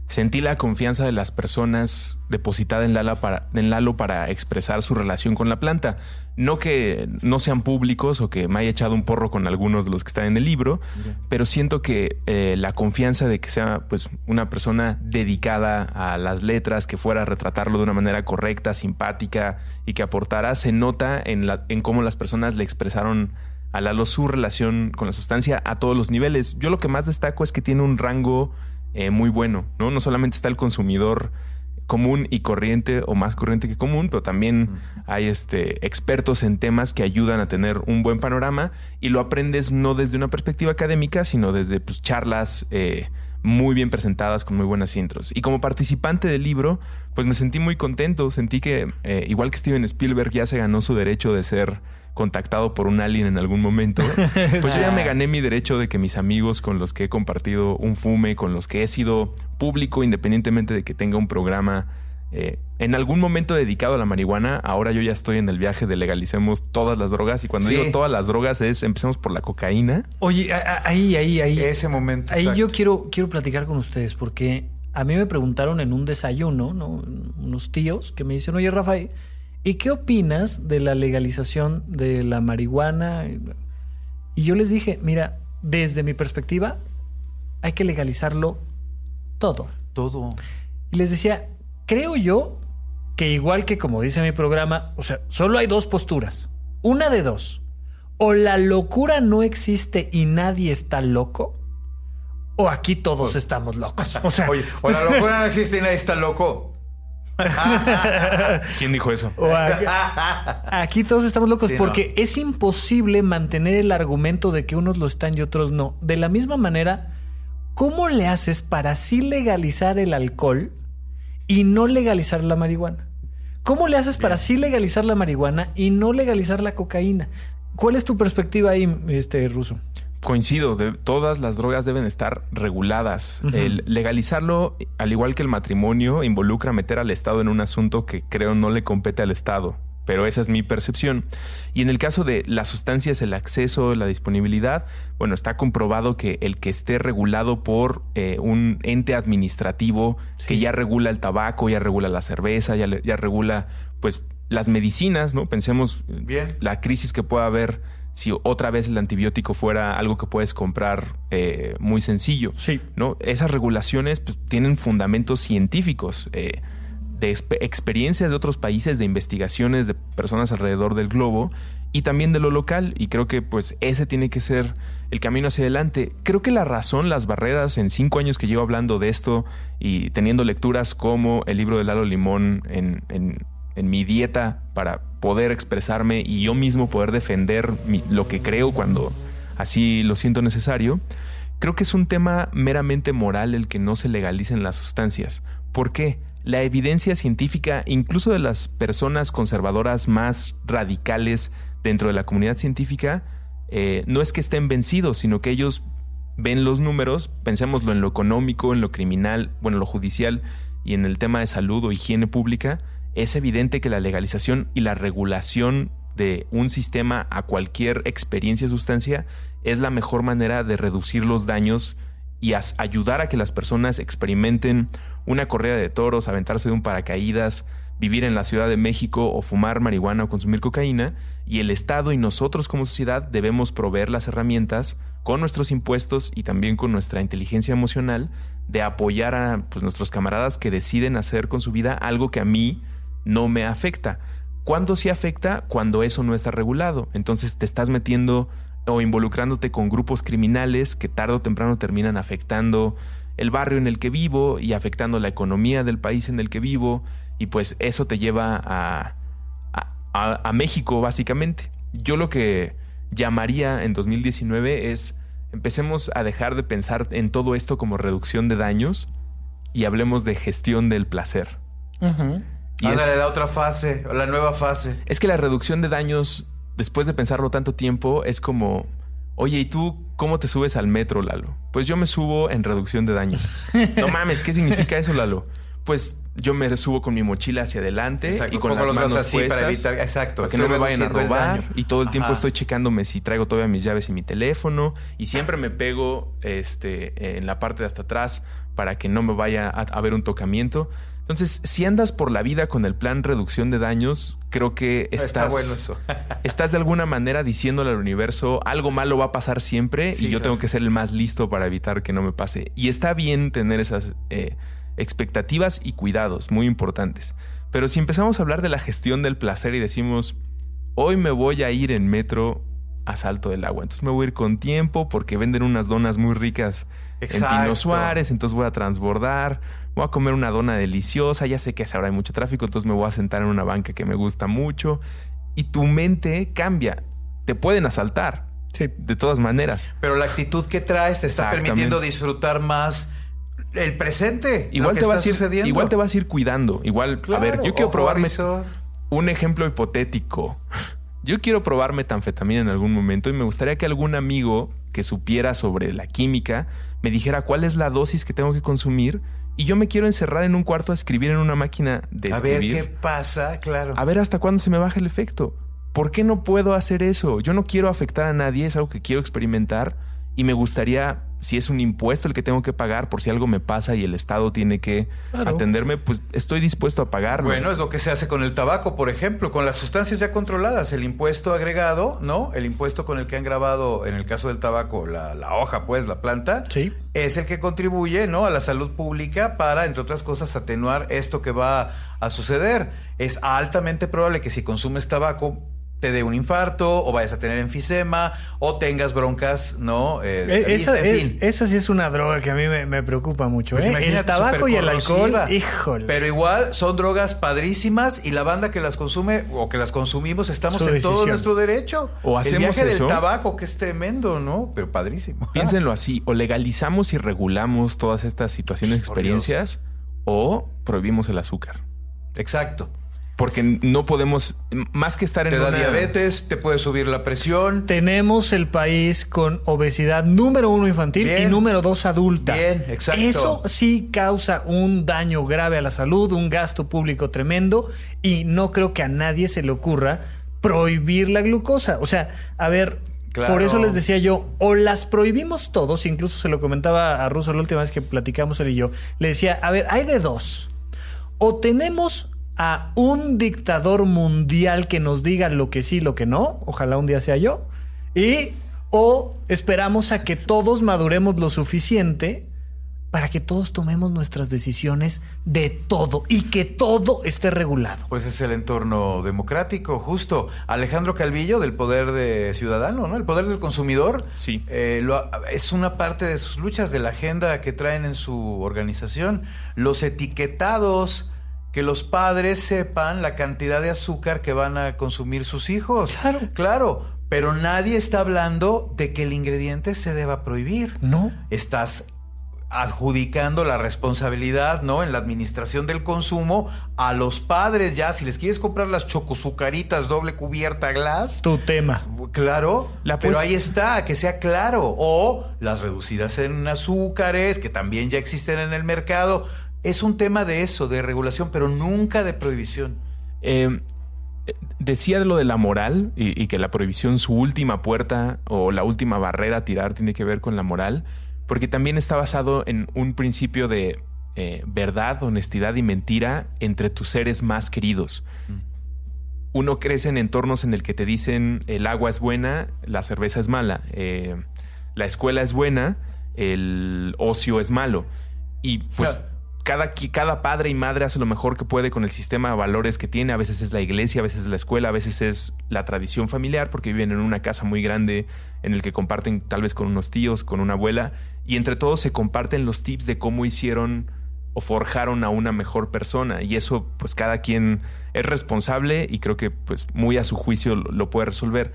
Speaker 3: Sentí la confianza de las personas depositada en Lalo para expresar su relación con la planta. No que no sean públicos o que me haya echado un porro con algunos de los que están en el libro, pero siento que la confianza de que sea pues una persona dedicada a las letras, que fuera a retratarlo de una manera correcta, simpática y que aportara, se nota en cómo las personas le expresaron a Lalo su relación con la sustancia a todos los niveles. Yo lo que más destaco es que tiene un rango muy bueno, ¿no? No solamente está el consumidor común y corriente o más corriente que común, pero también hay expertos en temas que ayudan a tener un buen panorama y lo aprendes no desde una perspectiva académica, sino desde pues, charlas muy bien presentadas con muy buenas intros. Y como participante del libro, pues me sentí muy contento. Sentí que, igual que Steven Spielberg ya se ganó su derecho de ser contactado por un alien en algún momento, pues yo ya me gané mi derecho de que mis amigos con los que he compartido un fume, con los que he sido público, independientemente de que tenga un programa en algún momento dedicado a la marihuana, ahora yo ya estoy en el viaje de legalicemos todas las drogas. Y cuando digo todas las drogas empecemos por la cocaína.
Speaker 1: Oye, ahí.
Speaker 2: Ese momento.
Speaker 1: Ahí exacto. Yo quiero platicar con ustedes porque a mí me preguntaron en un desayuno, ¿no? Unos tíos que me dicen, oye, Rafael, ¿y qué opinas de la legalización de la marihuana? Y yo les dije, mira, desde mi perspectiva, hay que legalizarlo todo.
Speaker 2: Todo.
Speaker 1: Y les decía, creo yo que igual que como dice mi programa, o sea, solo hay dos posturas. Una de dos. O la locura no existe y nadie está loco, o aquí todos estamos locos. O sea,
Speaker 2: oye, o la locura no existe y nadie está loco.
Speaker 3: ¿Quién dijo eso?
Speaker 1: Aquí todos estamos locos, sí, porque
Speaker 2: no.
Speaker 1: Es imposible mantener el argumento de que unos lo están y otros no. De la misma manera, ¿cómo le haces para sí legalizar el alcohol y no legalizar la marihuana? ¿Cómo le haces para sí legalizar la marihuana y no legalizar la cocaína? ¿Cuál es tu perspectiva ahí, Russo?
Speaker 3: Coincido, todas las drogas deben estar reguladas.
Speaker 1: Uh-huh.
Speaker 3: El legalizarlo, al igual que el matrimonio, involucra meter al Estado en un asunto que creo no le compete al Estado. Pero esa es mi percepción. Y en el caso de las sustancias, el acceso, la disponibilidad, bueno, está comprobado que el que esté regulado por un ente administrativo que ya regula el tabaco, ya regula la cerveza, ya regula pues las medicinas, ¿no? Pensemos la crisis que pueda haber si otra vez el antibiótico fuera algo que puedes comprar muy sencillo.
Speaker 1: Sí.
Speaker 3: ¿No? Esas regulaciones pues, tienen fundamentos científicos, de experiencias de otros países, de investigaciones de personas alrededor del globo y también de lo local. Y creo que pues ese tiene que ser el camino hacia adelante. Creo que la razón, las barreras, en 5 años que llevo hablando de esto y teniendo lecturas como el libro de Lalo Limón en mi dieta para poder expresarme y yo mismo poder defender lo que creo cuando así lo siento necesario, creo que es un tema meramente moral el que no se legalicen las sustancias. ¿Por qué? La evidencia científica, incluso de las personas conservadoras más radicales dentro de la comunidad científica, no es que estén vencidos, sino que ellos ven los números, pensémoslo en lo económico, en lo criminal, bueno, lo judicial y en el tema de salud o higiene pública. Es evidente que la legalización y la regulación de un sistema a cualquier experiencia o sustancia es la mejor manera de reducir los daños y ayudar a que las personas experimenten una corrida de toros, aventarse de un paracaídas, vivir en la Ciudad de México o fumar marihuana o consumir cocaína, y el Estado y nosotros como sociedad debemos proveer las herramientas con nuestros impuestos y también con nuestra inteligencia emocional de apoyar a pues, nuestros camaradas que deciden hacer con su vida algo que a mí no me afecta. ¿Cuándo sí afecta? Cuando eso no está regulado. Entonces te estás metiendo o involucrándote con grupos criminales que tarde o temprano terminan afectando el barrio en el que vivo y afectando la economía del país en el que vivo, y pues eso te lleva a México básicamente. Yo lo que llamaría en 2019 es empecemos a dejar de pensar en todo esto como reducción de daños y hablemos de gestión del placer.
Speaker 1: Uh-huh.
Speaker 2: Y la otra fase, la nueva fase.
Speaker 3: Es que la reducción de daños, después de pensarlo tanto tiempo, es como... Oye, ¿y tú cómo te subes al metro, Lalo? Pues yo me subo en reducción de daños. No mames, ¿qué significa eso, Lalo? Pues yo me subo con mi mochila hacia adelante. Exacto, y con las manos así puestas
Speaker 2: para evitar, exacto,
Speaker 3: para que no me vayan a robar. Y todo el tiempo estoy checándome si traigo todavía mis llaves y mi teléfono. Y siempre me pego en la parte de hasta atrás para que no me vaya a haber un tocamiento. Entonces, si andas por la vida con el plan reducción de daños, creo que
Speaker 2: está bueno eso.
Speaker 3: Estás de alguna manera diciéndole al universo algo malo va a pasar siempre, sí, y yo tengo que ser el más listo para evitar que no me pase. Y está bien tener esas expectativas y cuidados muy importantes. Pero si empezamos a hablar de la gestión del placer y decimos, hoy me voy a ir en metro a Salto del Agua, entonces me voy a ir con tiempo porque venden unas donas muy ricas en Pino Suárez, entonces voy a transbordar, voy a comer una dona deliciosa, ya sé que ahora hay mucho tráfico, entonces me voy a sentar en una banca que me gusta mucho, y tu mente cambia. Te pueden asaltar, sí, de todas maneras.
Speaker 2: Pero la actitud que traes te está permitiendo disfrutar más el presente.
Speaker 3: Igual te vas a ir cuidando. Igual, claro, a ver, yo quiero probarme un ejemplo hipotético. Yo quiero probar metanfetamina en algún momento y me gustaría que algún amigo que supiera sobre la química me dijera cuál es la dosis que tengo que consumir, y yo me quiero encerrar en un cuarto a escribir en una máquina de escribir.
Speaker 2: A ver qué pasa, claro.
Speaker 3: A ver hasta cuándo se me baja el efecto. ¿Por qué no puedo hacer eso? Yo no quiero afectar a nadie, es algo que quiero experimentar y me gustaría, si es un impuesto el que tengo que pagar por si algo me pasa y el Estado tiene que atenderme, pues estoy dispuesto a pagarlo.
Speaker 2: Bueno, es lo que se hace con el tabaco, por ejemplo, con las sustancias ya controladas. El impuesto agregado, ¿no? El impuesto con el que han grabado, en el caso del tabaco, la hoja, pues, la planta, sí, es el que contribuye, ¿no?, a la salud pública para, entre otras cosas, atenuar esto que va a suceder. Es altamente probable que si consumes tabaco te dé un infarto o vayas a tener enfisema o tengas broncas, ¿no?
Speaker 1: Esa sí es una droga que a mí me preocupa mucho. Pues el tabaco y el alcohol, híjole.
Speaker 2: Pero igual son drogas padrísimas y la banda que las consume o que las consumimos estamos en todo nuestro derecho.
Speaker 3: O hacemos
Speaker 2: el viaje del tabaco, que es tremendo, ¿no? Pero padrísimo.
Speaker 3: Piénsenlo así, o legalizamos y regulamos todas estas situaciones, experiencias, o prohibimos el azúcar.
Speaker 2: Exacto.
Speaker 3: Porque no podemos, más que estar en
Speaker 2: Te da
Speaker 3: una...
Speaker 2: diabetes, te puede subir la presión.
Speaker 1: Tenemos el país con obesidad número 1 infantil
Speaker 2: Bien.
Speaker 1: y número 2 adulta.
Speaker 2: Bien, exacto.
Speaker 1: Eso sí causa un daño grave a la salud, un gasto público tremendo, y no creo que a nadie se le ocurra prohibir la glucosa. O sea, a ver,
Speaker 2: Claro.
Speaker 1: por eso les decía yo, o las prohibimos todos, incluso se lo comentaba a Russo la última vez que platicamos él y yo, le decía, a ver, hay de dos. O tenemos a un dictador mundial que nos diga lo que sí, lo que no, ojalá un día sea yo, o esperamos a que todos maduremos lo suficiente para que todos tomemos nuestras decisiones de todo y que todo esté regulado.
Speaker 2: Pues es el entorno democrático, justo. Alejandro Calvillo, del Poder de Ciudadano, ¿no? El Poder del Consumidor.
Speaker 3: Sí.
Speaker 2: Es una parte de sus luchas, de la agenda que traen en su organización. Los etiquetados, que los padres sepan la cantidad de azúcar que van a consumir sus hijos.
Speaker 1: Claro.
Speaker 2: Claro, pero nadie está hablando de que el ingrediente se deba prohibir.
Speaker 1: No.
Speaker 2: Estás adjudicando la responsabilidad, ¿no?, en la administración del consumo a los padres. Ya, si les quieres comprar las chocosucaritas doble cubierta glass,
Speaker 1: Tu tema.
Speaker 2: claro, pero
Speaker 3: pues-
Speaker 2: ahí está, que sea claro. O las reducidas en azúcares, que también ya existen en el mercado. Es un tema de eso, de regulación, pero nunca de prohibición.
Speaker 3: Decía lo de la moral y que la prohibición, su última puerta o la última barrera a tirar tiene que ver con la moral, porque también está basado en un principio de verdad, honestidad y mentira entre tus seres más queridos. Uno crece en entornos en el que te dicen el agua es buena, la cerveza es mala, la escuela es buena, el ocio es malo. Y pues cada padre y madre hace lo mejor que puede con el sistema de valores que tiene. A veces es la iglesia, a veces es la escuela, a veces es la tradición familiar, porque viven en una casa muy grande en el que comparten tal vez con unos tíos, con una abuela, y entre todos se comparten los tips de cómo hicieron o forjaron a una mejor persona. Y eso, pues cada quien es responsable y creo que pues muy a su juicio lo puede resolver.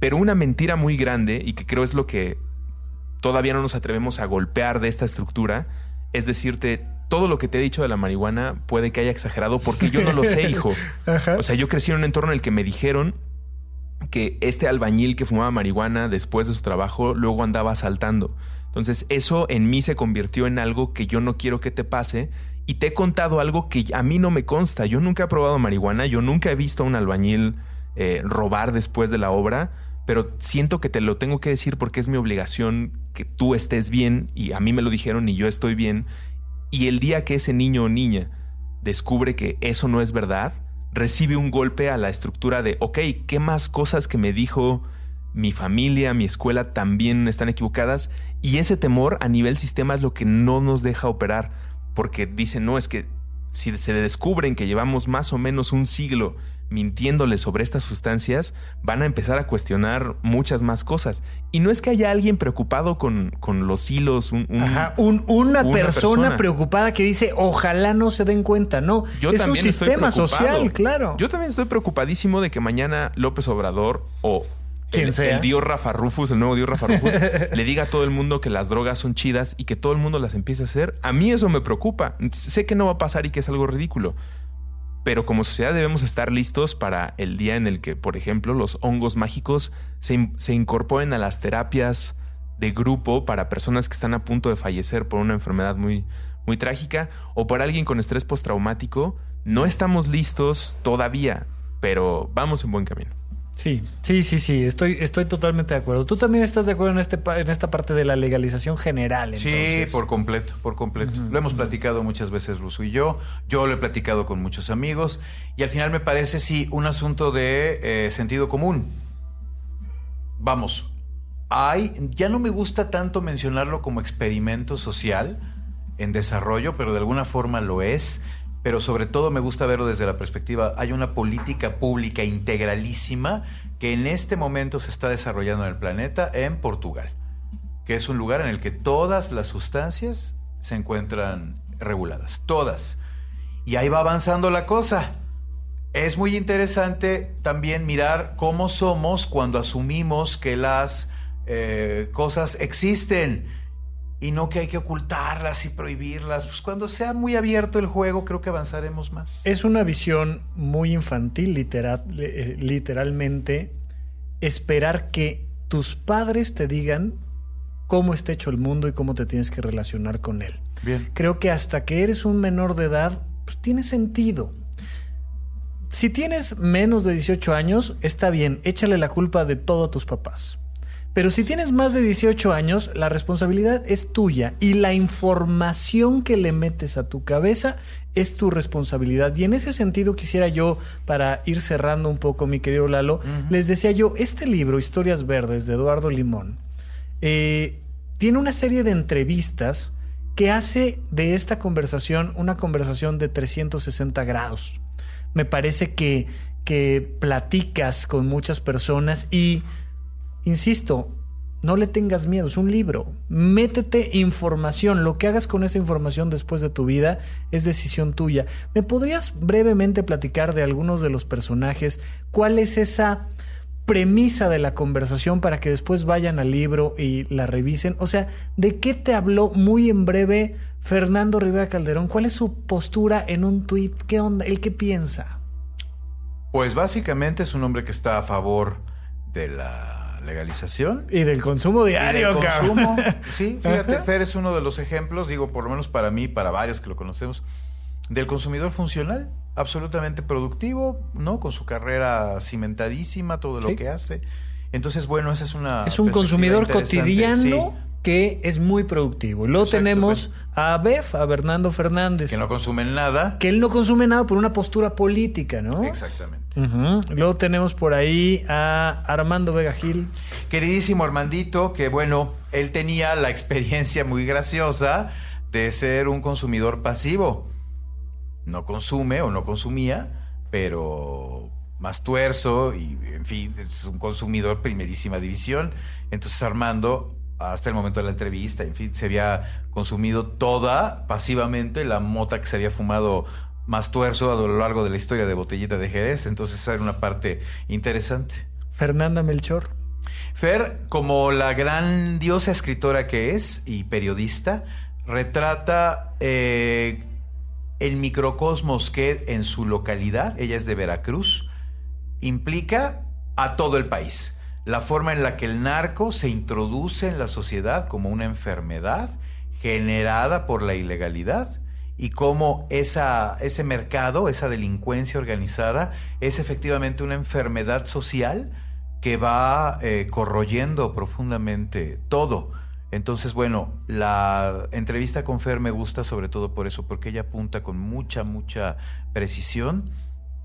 Speaker 3: Pero una mentira muy grande, y que creo es lo que todavía no nos atrevemos a golpear de esta estructura, es decirte, todo lo que te he dicho de la marihuana puede que haya exagerado porque yo no lo sé, hijo.
Speaker 1: Ajá.
Speaker 3: O sea, yo crecí en un entorno en el que me dijeron que este albañil que fumaba marihuana después de su trabajo luego andaba asaltando. Entonces eso en mí se convirtió en algo que yo no quiero que te pase, y te he contado algo que a mí no me consta. Yo nunca he probado marihuana, yo nunca he visto a un albañil robar después de la obra, pero siento que te lo tengo que decir porque es mi obligación que tú estés bien, y a mí me lo dijeron y yo estoy bien. Y el día que ese niño o niña descubre que eso no es verdad, recibe un golpe a la estructura de, ok, ¿qué más cosas que me dijo mi familia, mi escuela también están equivocadas? Y ese temor a nivel sistema es lo que no nos deja operar, porque dicen, no, es que si se descubren que llevamos más o menos un siglo mintiéndoles sobre estas sustancias, van a empezar a cuestionar muchas más cosas. Y no es que haya alguien preocupado con los hilos,
Speaker 1: una persona preocupada que dice, ojalá no se den cuenta. No,
Speaker 3: yo
Speaker 1: es un
Speaker 3: también estoy
Speaker 1: sistema
Speaker 3: preocupado.
Speaker 1: social, claro.
Speaker 3: Yo también estoy preocupadísimo de que mañana López Obrador o
Speaker 1: quien sea,
Speaker 3: el Dios Rafa Rufus, el nuevo Dios Rafa Rufus, le diga a todo el mundo que las drogas son chidas y que todo el mundo las empiece a hacer. A mí eso me preocupa. Sé que no va a pasar y que es algo ridículo, pero como sociedad debemos estar listos para el día en el que, por ejemplo, los hongos mágicos se incorporen a las terapias de grupo para personas que están a punto de fallecer por una enfermedad muy, muy trágica, o para alguien con estrés postraumático. No estamos listos todavía, pero vamos en buen camino.
Speaker 1: Sí. Estoy totalmente de acuerdo. ¿Tú también estás de acuerdo en esta parte de la legalización general? Entonces?
Speaker 2: Sí, por completo. Lo hemos platicado muchas veces, Russo y yo. Yo lo he platicado con muchos amigos. Y al final me parece, sí, un asunto de sentido común. Vamos, ya no me gusta tanto mencionarlo como experimento social en desarrollo, pero de alguna forma lo es. Pero sobre todo me gusta verlo desde la perspectiva, hay una política pública integralísima que en este momento se está desarrollando en el planeta, en Portugal, que es un lugar en el que todas las sustancias se encuentran reguladas, todas. Y ahí va avanzando la cosa. Es muy interesante también mirar cómo somos cuando asumimos que las cosas existen. y no que hay que ocultarlas y prohibirlas. Pues cuando sea muy abierto el juego, creo que avanzaremos más.
Speaker 1: Es una visión muy infantil, literalmente, esperar que tus padres te digan cómo está hecho el mundo y cómo te tienes que relacionar con él.
Speaker 2: Bien.
Speaker 1: Creo que hasta que eres un menor de edad, pues tiene sentido. Si tienes menos de 18 años, está bien, échale la culpa de todo a tus papás. Pero si tienes más de 18 años, la responsabilidad es tuya y la información que le metes a tu cabeza es tu responsabilidad. Y en ese sentido quisiera yo, para ir cerrando un poco, mi querido Lalo, les decía yo, este libro, Historias Verdes, de Eduardo Limón, tiene una serie de entrevistas que hace de esta conversación una conversación de 360 grados. Me parece que platicas con muchas personas y, insisto, no le tengas miedo, es un libro. Métete información. Lo que hagas con esa información después de tu vida es decisión tuya. ¿Me podrías brevemente platicar de algunos de los personajes? ¿Cuál es esa premisa de la conversación para que después vayan al libro y la revisen? O sea, ¿de qué te habló muy en breve Fernando Rivera Calderón? ¿Cuál es su postura en un tuit? ¿Qué onda? ¿Él qué piensa?
Speaker 2: Pues básicamente es un hombre que está a favor de la legalización.
Speaker 1: Y del consumo diario,
Speaker 2: y del consumo.
Speaker 1: cabrón.
Speaker 2: Sí, fíjate, Fer es uno de los ejemplos, digo, por lo menos para mí, para varios que lo conocemos, del consumidor funcional, absolutamente productivo, ¿no? Con su carrera cimentadísima, todo lo que hace. Entonces, bueno, esa es una...
Speaker 1: Es un consumidor cotidiano,
Speaker 2: sí,
Speaker 1: que es muy productivo. Y luego tenemos a Bef, a Bernardo Fernández.
Speaker 2: que no consumen nada.
Speaker 1: Que él no consume nada por una postura política, ¿no?
Speaker 2: Exactamente.
Speaker 1: Luego tenemos por ahí a Armando Vega Gil.
Speaker 2: Queridísimo Armandito, que bueno, él tenía la experiencia muy graciosa de ser un consumidor pasivo. No consume o no consumía, pero más tuerzo y, en fin, es un consumidor primerísima división. Entonces Armando, hasta el momento de la entrevista, en fin, se había consumido toda pasivamente la mota que se había fumado más tuerzo a lo largo de la historia de Botellita de Jerez. Entonces esa era una parte interesante.
Speaker 1: Fernanda Melchor.
Speaker 2: Fer, como la gran diosa escritora que es y periodista, retrata el microcosmos que en su localidad, ella es de Veracruz, implica a todo el país. La forma en la que el narco se introduce en la sociedad como una enfermedad generada por la ilegalidad y cómo ese mercado, esa delincuencia organizada es efectivamente una enfermedad social que va corroyendo profundamente todo. Entonces, bueno, la entrevista con Fer me gusta sobre todo por eso, porque ella apunta con mucha precisión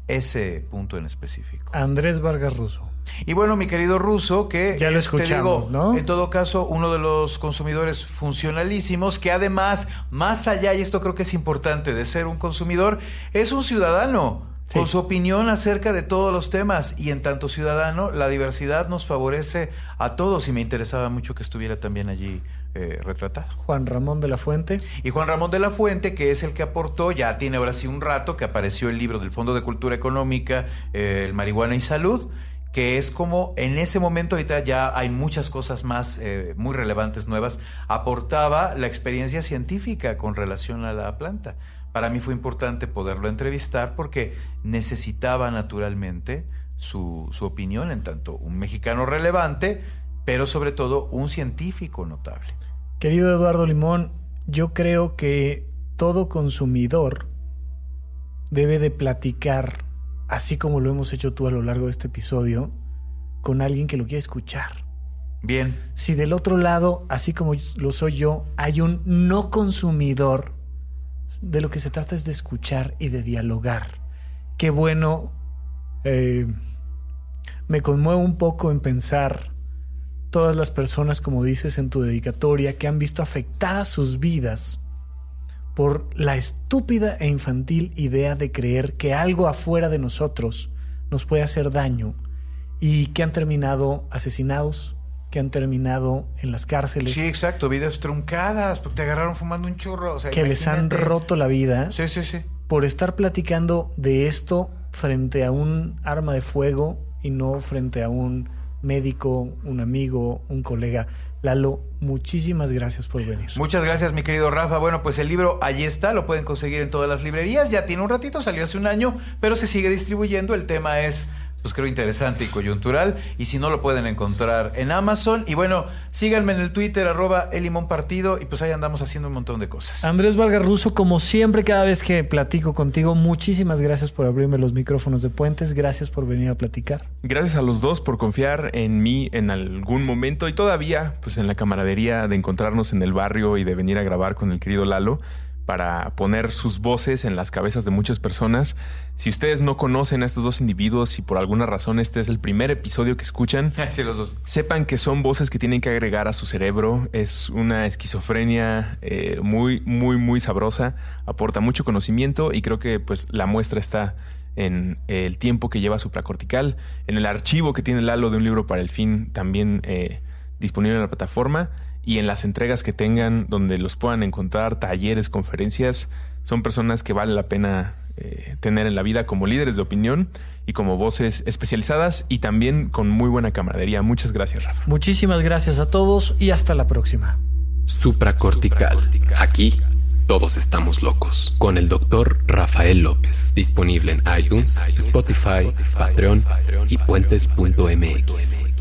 Speaker 2: ese punto en específico.
Speaker 1: Andrés Vargas Russo.
Speaker 2: Y bueno, mi querido Russo, que
Speaker 1: ya lo escuchamos, ¿no?
Speaker 2: En todo caso, uno de los consumidores funcionalísimos, que además, más allá, y esto creo que es importante, de ser un consumidor, es un ciudadano. Sí. Con su opinión acerca de todos los temas, y en tanto ciudadano, la diversidad nos favorece a todos, y me interesaba mucho que estuviera también allí retratado.
Speaker 1: Juan Ramón de la Fuente.
Speaker 2: Y Juan Ramón de la Fuente, que es el que aportó, ya tiene ahora sí un rato, que apareció el libro del Fondo de Cultura Económica, el Marihuana y Salud, que es como en ese momento, ahorita ya hay muchas cosas más muy relevantes, nuevas, aportaba la experiencia científica con relación a la planta. Para mí fue importante poderlo entrevistar porque necesitaba naturalmente su opinión, en tanto un mexicano relevante, pero sobre todo un científico notable.
Speaker 1: Querido Eduardo Limón, yo creo que todo consumidor debe de platicar, así como lo hemos hecho tú a lo largo de este episodio, con alguien que lo quiera escuchar.
Speaker 2: Bien.
Speaker 1: Si del otro lado, así como lo soy yo, hay un no consumidor, de lo que se trata es de escuchar y de dialogar. Qué bueno, me conmueve un poco en pensar todas las personas, como dices en tu dedicatoria, que han visto afectadas sus vidas por la estúpida e infantil idea de creer que algo afuera de nosotros nos puede hacer daño, y que han terminado asesinados, que han terminado en las cárceles.
Speaker 2: Sí, exacto, vidas truncadas, porque te agarraron fumando un churro. O sea,
Speaker 1: que les han roto la vida.
Speaker 2: Sí, sí, sí.
Speaker 1: Por estar platicando de esto frente a un arma de fuego y no frente a un médico, un amigo, un colega. Lalo, muchísimas gracias por venir.
Speaker 2: Muchas gracias, mi querido Rafa. Bueno, pues el libro ahí está, lo pueden conseguir en todas las librerías. Ya tiene un ratito, salió hace un año, pero se sigue distribuyendo. El tema es, pues creo, interesante y coyuntural. Y si no, lo pueden encontrar en Amazon. Y bueno, síganme en el Twitter, @elimonpartido. Y pues ahí andamos haciendo un montón de cosas.
Speaker 1: Andrés Vargas Russo, como siempre, cada vez que platico contigo, muchísimas gracias por abrirme los micrófonos de Puentes. Gracias por venir a platicar.
Speaker 3: Gracias a los dos por confiar en mí en algún momento y todavía pues en la camaradería de encontrarnos en el barrio y de venir a grabar con el querido Lalo para poner sus voces en las cabezas de muchas personas. Si ustedes no conocen a estos dos individuos y por alguna razón este es el primer episodio que escuchan,
Speaker 2: Sí, los dos.
Speaker 3: sepan que son voces que tienen que agregar a su cerebro. Es una esquizofrenia muy, muy, muy sabrosa. Aporta mucho conocimiento y creo que pues la muestra está en el tiempo que lleva supracortical, en el archivo que tiene Lalo de un libro para el fin, también disponible en la plataforma, y en las entregas que tengan donde los puedan encontrar, talleres, conferencias. Son personas que vale la pena tener en la vida como líderes de opinión y como voces especializadas y también con muy buena camaradería. Muchas gracias, Rafa.
Speaker 1: Muchísimas gracias a todos y hasta la próxima.
Speaker 4: Supracortical. Aquí todos estamos locos. Con el Dr. Rafael López. Disponible en iTunes, Spotify, Patreon y puentes.mx.